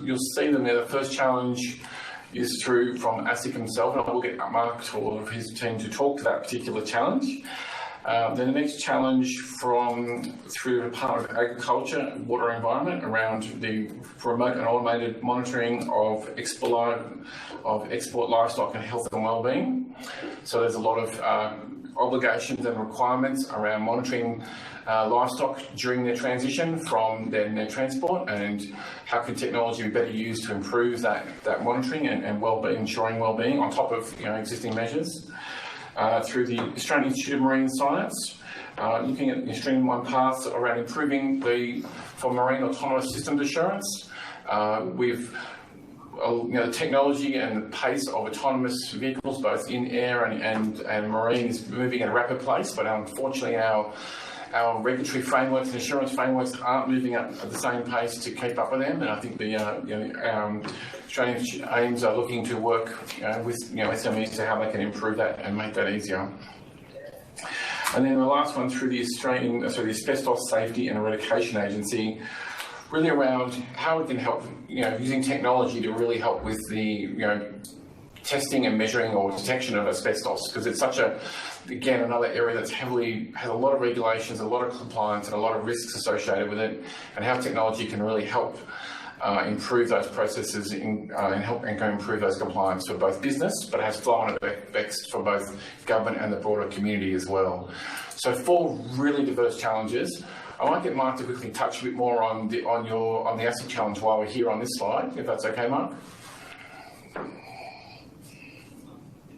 You'll see them there. The first challenge is from ASIC himself, and I will get Mark or his team to talk to that particular challenge. Then the next challenge through the Department of Agriculture, Water and Environment around the remote and automated monitoring of export livestock and health and wellbeing. So there's a lot of obligations and requirements around monitoring livestock during their transition from their transport, and how can technology be better used to improve that monitoring and wellbeing, ensuring wellbeing on top of existing measures. Through the Australian Institute of Marine Science, looking at the streamlined paths around improving for marine autonomous systems assurance. The technology and the pace of autonomous vehicles, both in air and marine, is moving at a rapid pace, but unfortunately our regulatory frameworks and assurance frameworks aren't moving up at the same pace to keep up with them, and I think the Australian aims are looking to work with SMEs to how they can improve that and make that easier. And then the last one through the Asbestos Safety and Eradication Agency, really around how we can help, using technology to really help with the testing and measuring or detection of asbestos, because it's such again, another area that's has a lot of regulations, a lot of compliance, and a lot of risks associated with it, and how technology can really help improve those processes and improve those compliance for both business, but it has flow-on effects for both government and the broader community as well. So 4 really diverse challenges. I might get Mark to quickly touch a bit more on the ASIC challenge while we're here on this slide, if that's okay, Mark.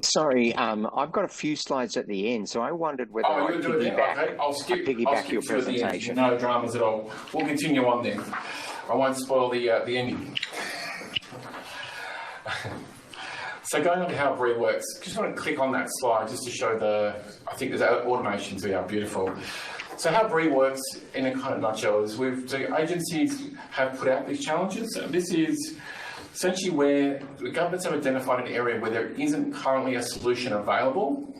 Sorry, I've got a few slides at the end, so I wondered whether I piggyback,
I'll skip
your presentation.
No dramas at all. We'll continue on then. I won't spoil the ending. So going on to how BRII works, just want to click on that slide just to show I think there's automations there, beautiful. So how BRII works in a kind of nutshell is the agencies have put out these challenges, and this is essentially where the governments have identified an area where there isn't currently a solution available,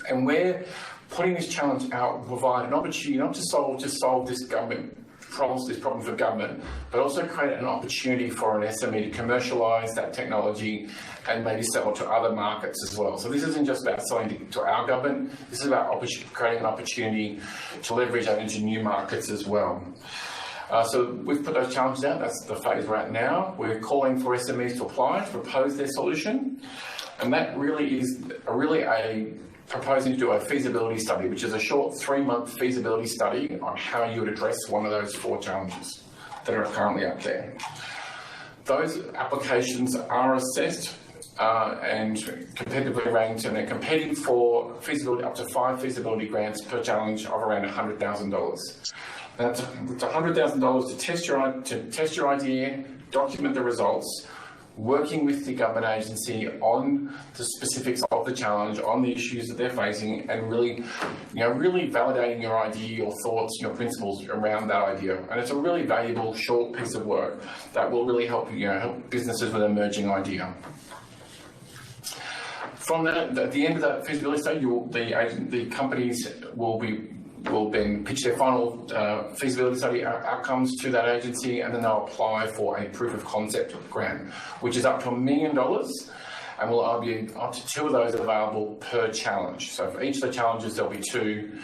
And we're putting this challenge out to provide an opportunity not to solve this government problems, this problem for government, but also create an opportunity for an SME to commercialise that technology and maybe sell it to other markets as well. So this isn't just about selling to our government, this is about creating an opportunity to leverage that into new markets as well. So we've put those challenges out, that's the phase we're at now. We're calling for SMEs to apply, to propose their solution, and that really is proposing to do a feasibility study, which is a short 3-month feasibility study on how you would address one of those 4 challenges that are currently out there. Those applications are assessed and competitively ranked, and they're competing for feasibility, up to 5 feasibility grants per challenge of around $100,000. That's $100,000 to test your idea, document the results, working with the government agency on the specifics of the challenge, on the issues that they're facing, and really validating your idea, your thoughts, your principles around that idea. And it's a really valuable short piece of work that will really help help businesses with an emerging idea. From that, at the end of that feasibility stage, the companies will then pitch their final feasibility study outcomes to that agency, and then they'll apply for a proof of concept grant, which is up to $1 million, and will be up to 2 of those available per challenge. So for each of the challenges, there'll be two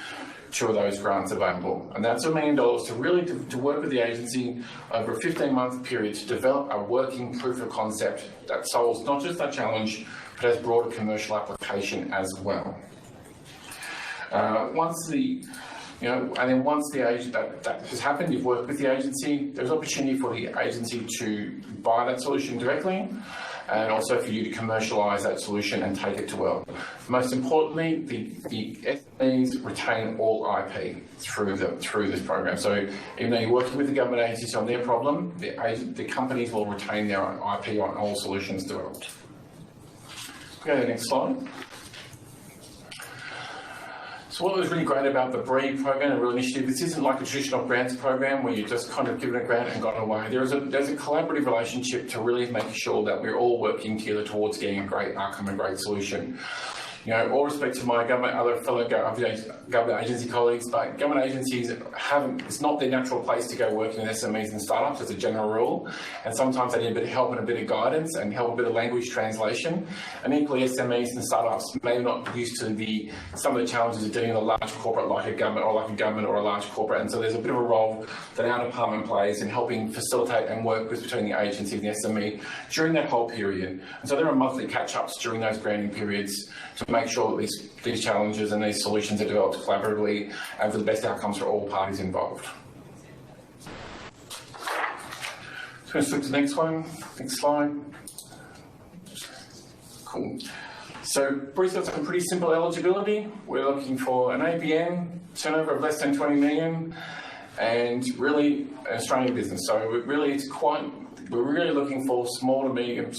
of those grants available. And that's $1 million to really to work with the agency over a 15-month period to develop a working proof of concept that solves not just that challenge, but has broader commercial application as well. Once the that has happened, you've worked with the agency, there's opportunity for the agency to buy that solution directly, and also for you to commercialise that solution and take it to world. Most importantly, the SMEs retain all IP through this program. So even though you're working with the government agencies on their problem, the companies will retain their own IP on all solutions developed. Go to the next slide. So what was really great about the BRII program, a real initiative, this isn't like a traditional grants program where you just kind of given a grant and gone away. There's a collaborative relationship to really make sure that we're all working together towards getting a great outcome, a great solution. All respect to my fellow government agency colleagues, but government agencies it's not their natural place to go working with SMEs and startups as a general rule, and sometimes they need a bit of help and a bit of guidance and help a bit of language translation. And equally, SMEs and startups may not be used to some of the challenges of dealing with a large corporate like a government or a large corporate, and so there's a bit of a role that our department plays in helping facilitate and work between the agency and the SME during that whole period. And so there are monthly catch-ups during those granting periods to make sure that these challenges and these solutions are developed collaboratively and for the best outcomes for all parties involved. So let's look to the next one. Next slide. Cool. So BRII's got some pretty simple eligibility. We're looking for an ABN, turnover of less than 20 million, and really an Australian business. So we're really looking for small to medium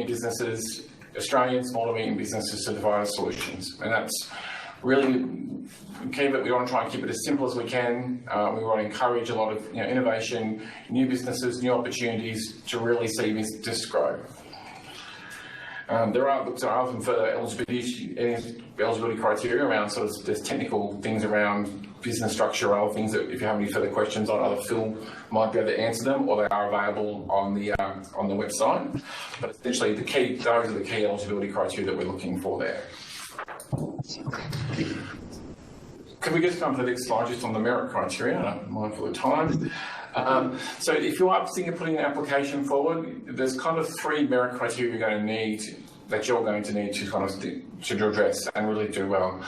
businesses, Australian small to medium businesses to provide solutions, and that's really key. But we want to try and keep it as simple as we can. We want to encourage a lot of innovation, new businesses, new opportunities to really see this grow. There are some further eligibility criteria around there's technical things around business structure, other things that if you have any further questions on, either Phil might be able to answer them, or they are available on the website. But essentially, those are the key eligibility criteria that we're looking for there. Can we just come to the next slide, just on the merit criteria? I'm mindful of time. So if you are thinking of putting an application forward, there's kind of 3 merit criteria you're going to need to address and really do well.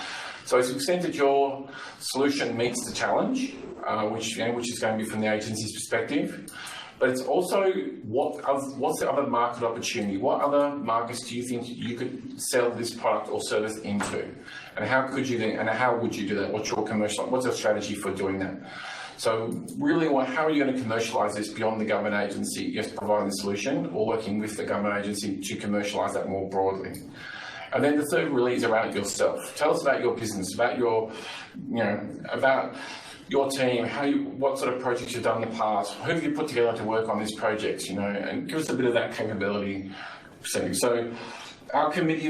So it's the extent that your solution meets the challenge, which is going to be from the agency's perspective, but it's also what's the other market opportunity? What other markets do you think you could sell this product or service into, and how would you do that? What's your strategy for doing that? So really, how are you going to commercialise this beyond the government agency just providing the solution, or working with the government agency to commercialise that more broadly? And then the third really is around yourself. Tell us about your business, about your team, what sort of projects you've done in the past, who have you put together to work on this project, and give us a bit of that capability percentage. So our committee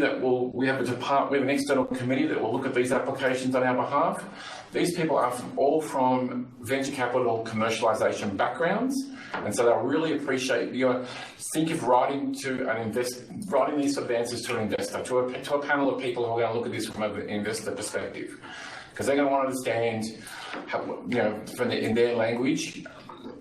we have an external committee that will look at these applications on our behalf. These people are all from venture capital commercialisation backgrounds, and so they'll really appreciate you think of writing these sort of answers to an investor, to a panel of people who are going to look at this from an investor perspective, because they're going to want to understand, in their language,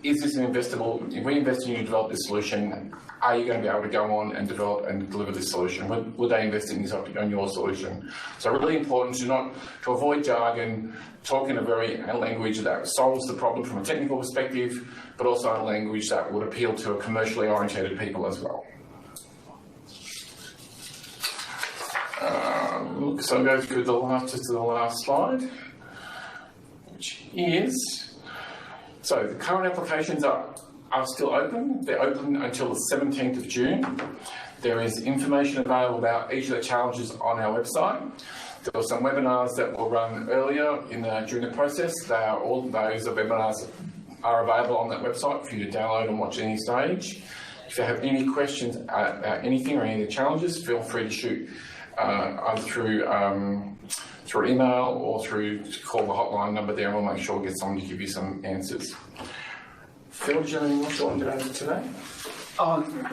is this an investable? If we invest in you to develop this solution, are you going to be able to go on and develop and deliver this solution? Would they invest in your solution? So really important to avoid jargon, talk in a language that solves the problem from a technical perspective, but also a language that would appeal to a commercially orientated people as well. So I'll go through the last slide, which is, so the current applications are still open. They're open until the 17th of June. There is information available about each of the challenges on our website. There were some webinars that were run earlier during the process. All those webinars are available on that website for you to download and watch at any stage. If you have any questions about anything or any of the challenges, feel free to shoot either through email or call the hotline number there, and we'll make sure we get someone to give you some answers. Phil, do you have anything else you want to do today?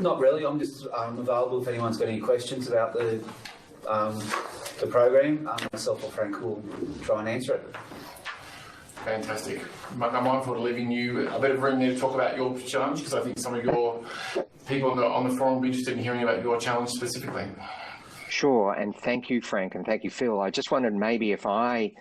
Not really. I'm just available if anyone's got any questions about the program. Myself or Frank will try and answer it.
Fantastic. I'm mindful of leaving you a bit of room there to talk about your challenge, because I think some of your people on the forum will be interested in hearing about your challenge specifically.
Sure, and thank you, Frank, and thank you, Phil. I just wondered maybe if I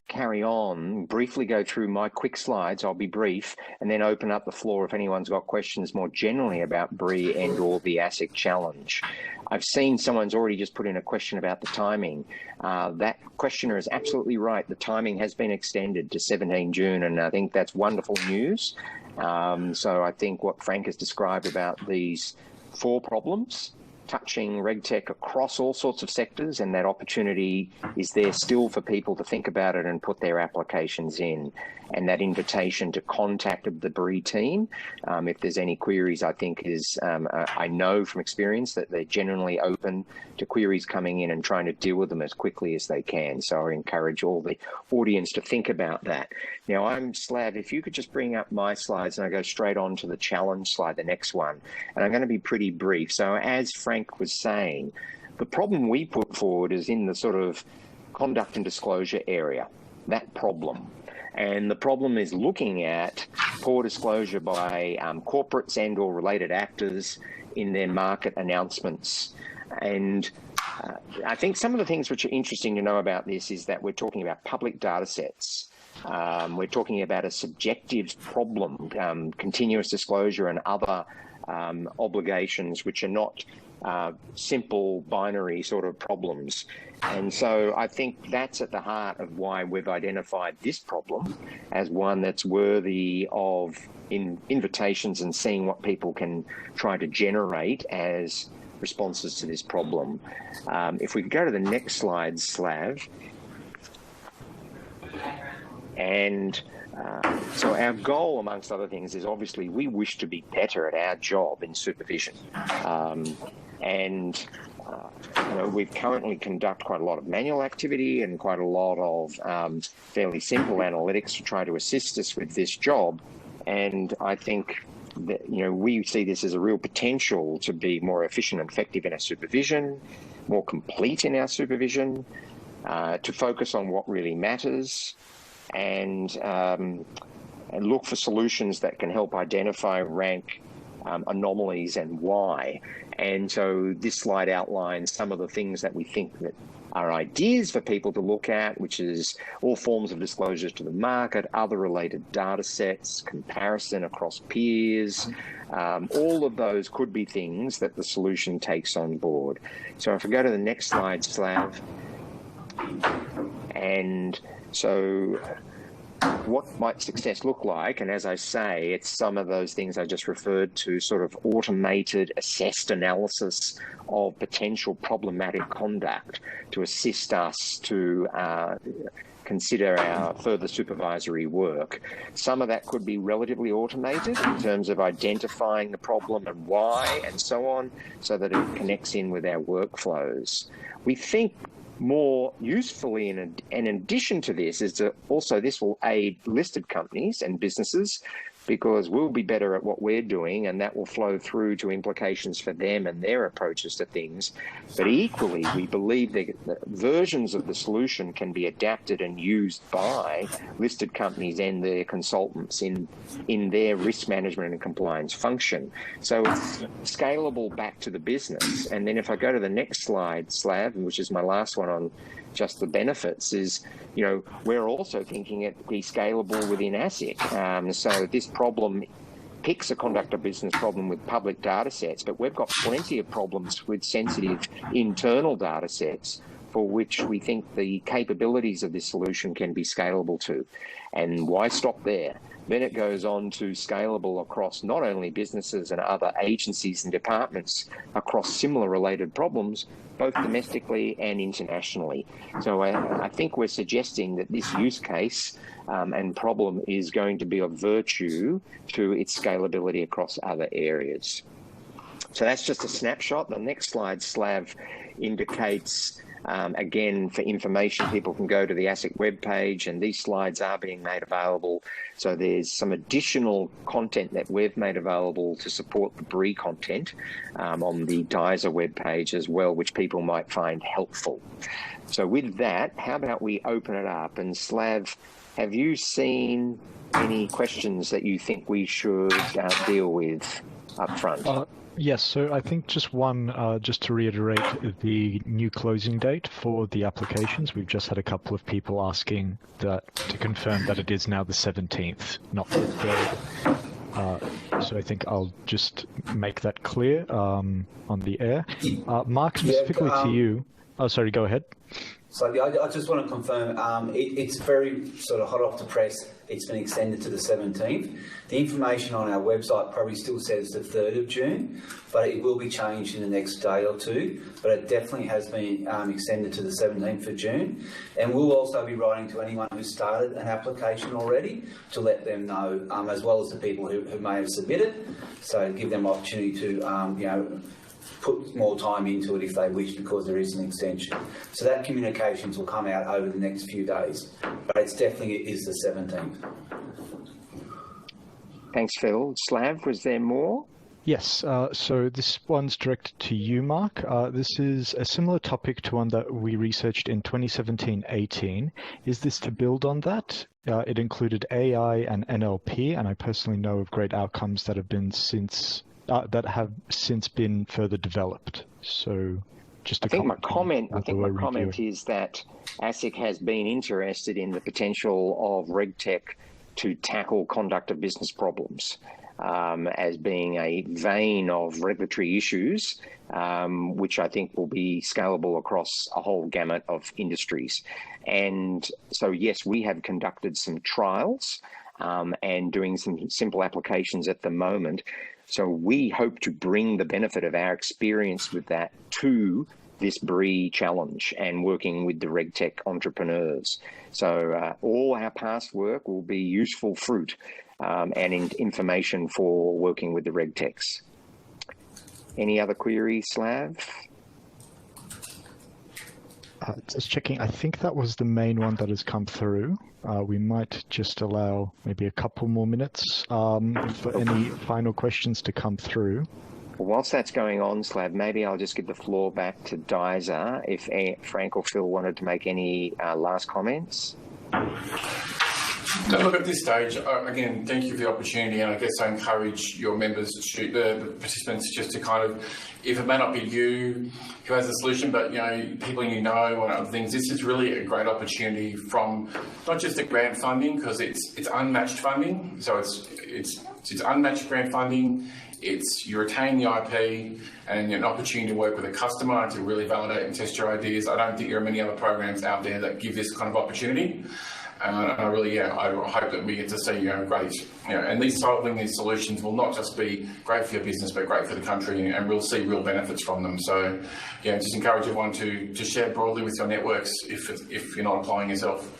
carry on, briefly go through my quick slides, I'll be brief, and then open up the floor if anyone's got questions more generally about BRII and or the ASIC challenge. I've seen someone's already just put in a question about the timing. That questioner is absolutely right. The timing has been extended to 17 June, and I think that's wonderful news. So I think what Frank has described about these 4 problems touching RegTech across all sorts of sectors, and that opportunity is there still for people to think about it and put their applications in. And that invitation to contact the BRII team, if there's any queries, I think is, I know from experience that they're generally open to queries coming in and trying to deal with them as quickly as they can. So I encourage all the audience to think about that. Now, Slav, if you could just bring up my slides, and I go straight on to the challenge slide, the next one. And I'm going to be pretty brief. So as Frank was saying, the problem we put forward is in the sort of conduct and disclosure area, that problem. And the problem is looking at poor disclosure by corporates and or related actors in their market announcements. And I think some of the things which are interesting to know about this is that we're talking about public data sets. We're talking about a subjective problem, continuous disclosure and other obligations which are not simple binary sort of problems. And so I think that's at the heart of why we've identified this problem as one that's worthy of invitations and seeing what people can try to generate as responses to this problem. If we could go to the next slide, Slav. And so our goal, amongst other things, is obviously we wish to be better at our job in supervision. We currently conduct quite a lot of manual activity and quite a lot of fairly simple analytics to try to assist us with this job. And I think that, we see this as a real potential to be more efficient and effective in our supervision, more complete in our supervision, to focus on what really matters, and look for solutions that can help identify, rank anomalies and why. And so this slide outlines some of the things that we think that are ideas for people to look at, which is all forms of disclosures to the market, other related data sets, comparison across peers. All of those could be things that the solution takes on board. So if I go to the next slide, Slav. And so what might success look like? And as I say, it's some of those things I just referred to, sort of automated, assessed analysis of potential problematic conduct to assist us to consider our further supervisory work. Some of that could be relatively automated in terms of identifying the problem and why and so on, so that it connects in with our workflows. We think more usefully, in addition to this, is that also this will aid listed companies and businesses, because we'll be better at what we're doing, and that will flow through to implications for them and their approaches to things. But equally, we believe that versions of the solution can be adapted and used by listed companies and their consultants in their risk management and compliance function. So it's scalable back to the business. And then if I go to the next slide, Slav, which is my last one on just the benefits, is, you know, we're also thinking it be scalable within ASIC. So this problem picks a conduct of business problem with public data sets, but we've got plenty of problems with sensitive internal data sets for which we think the capabilities of this solution can be scalable to. And why stop there? Then it goes on to scalable across not only businesses and other agencies and departments across similar related problems, both domestically and internationally. So I think we're suggesting that this use case and problem is going to be of virtue to its scalability across other areas. So that's just a snapshot. The next slide, Slav, indicates, again, for information, people can go to the ASIC webpage, and these slides are being made available. So there's some additional content that we've made available to support the BRII content on the DISA webpage as well, which people might find helpful. So with that, how about we open it up? And Slav, have you seen any questions that you think we should deal with up front?
Yes, so I think just one, just to reiterate the new closing date for the applications. We've just had a couple of people asking that to confirm that it is now the 17th, not the 3rd. So I think I'll just make that clear on the air. Mark, specifically to you. Oh, sorry, go ahead.
So I just want to confirm, it's very sort of hot off the press. It's been extended to the 17th. The information on our website probably still says the 3rd of June, but it will be changed in the next day or two. But it definitely has been extended to the 17th of June. And we'll also be writing to anyone who started an application already to let them know, as well as the people who may have submitted. So give them opportunity to, you know, put more time into it if they wish, because there is an extension. So that communications will come out over the next few days, but it's definitely is the 17th.
Thanks, Phil. Slav, was there more?
Yes, so this one's directed to you, Mark. This is a similar topic to one that we researched in 2017-18. Is this to build on that? It included AI and NLP, and I personally know of great outcomes that have been since been further developed. So just
I think my comment is that ASIC has been interested in the potential of RegTech to tackle conduct of business problems as being a vein of regulatory issues, which I think will be scalable across a whole gamut of industries. And so, yes, we have conducted some trials and doing some simple applications at the moment. So we hope to bring the benefit of our experience with that to this BRII challenge and working with the RegTech entrepreneurs. So all our past work will be useful fruit and information for working with the RegTechs. Any other queries, Slav?
Just checking, I think that was the main one that has come through. We might just allow maybe a couple more minutes for any final questions to come through.
Well, whilst that's going on, Slav, maybe I'll just give the floor back to DISA if Frank or Phil wanted to make any last comments.
No, look, at this stage, again, thank you for the opportunity, and I guess I encourage your members, the participants, just to kind of, if it may not be you who has the solution, but, you know, people you know and other things, this is really a great opportunity from not just the grant funding, because it's unmatched funding, so it's unmatched grant funding. You retain the IP and an opportunity to work with a customer to really validate and test your ideas. I don't think there are many other programs out there that give this kind of opportunity. And I really, I hope that we get to see, great, and solving these solutions will not just be great for your business, but great for the country, and we'll see real benefits from them. So, just encourage everyone to share broadly with your networks if you're not applying yourself.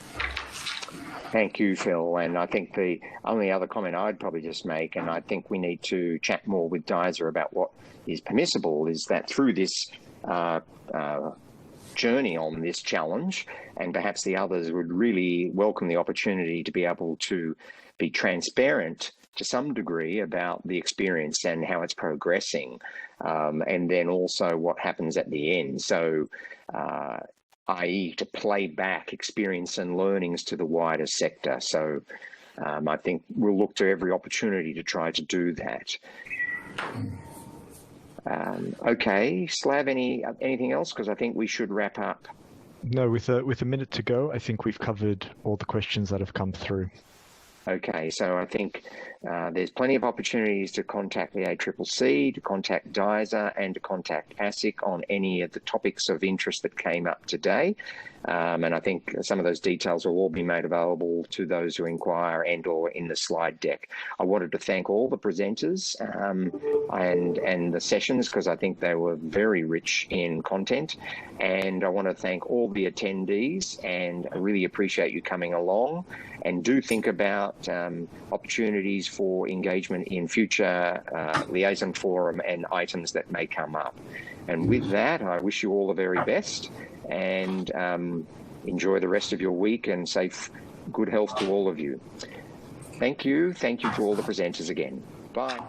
Thank you, Phil. And I think the only other comment I'd probably just make, and I think we need to chat more with DISA about what is permissible, is that through this journey on this challenge, and perhaps the others would really welcome the opportunity to be able to be transparent to some degree about the experience and how it's progressing, and then also what happens at the end. So, i.e. to play back experience and learnings to the wider sector. So I think we'll look to every opportunity to try to do that. Okay, Slav, anything else? Because I think we should wrap up.
No, with a minute to go, I think we've covered all the questions that have come through.
Okay, so I think there's plenty of opportunities to contact the ACCC, to contact DISA, and to contact ASIC on any of the topics of interest that came up today. And I think some of those details will all be made available to those who inquire and or in the slide deck. I wanted to thank all the presenters and the sessions, because I think they were very rich in content. And I want to thank all the attendees, and I really appreciate you coming along. And do think about opportunities for engagement in future liaison forum and items that may come up. And with that, I wish you all the very best, and enjoy the rest of your week, and safe, good health to all of you. Thank you. Thank you to all the presenters again. Bye.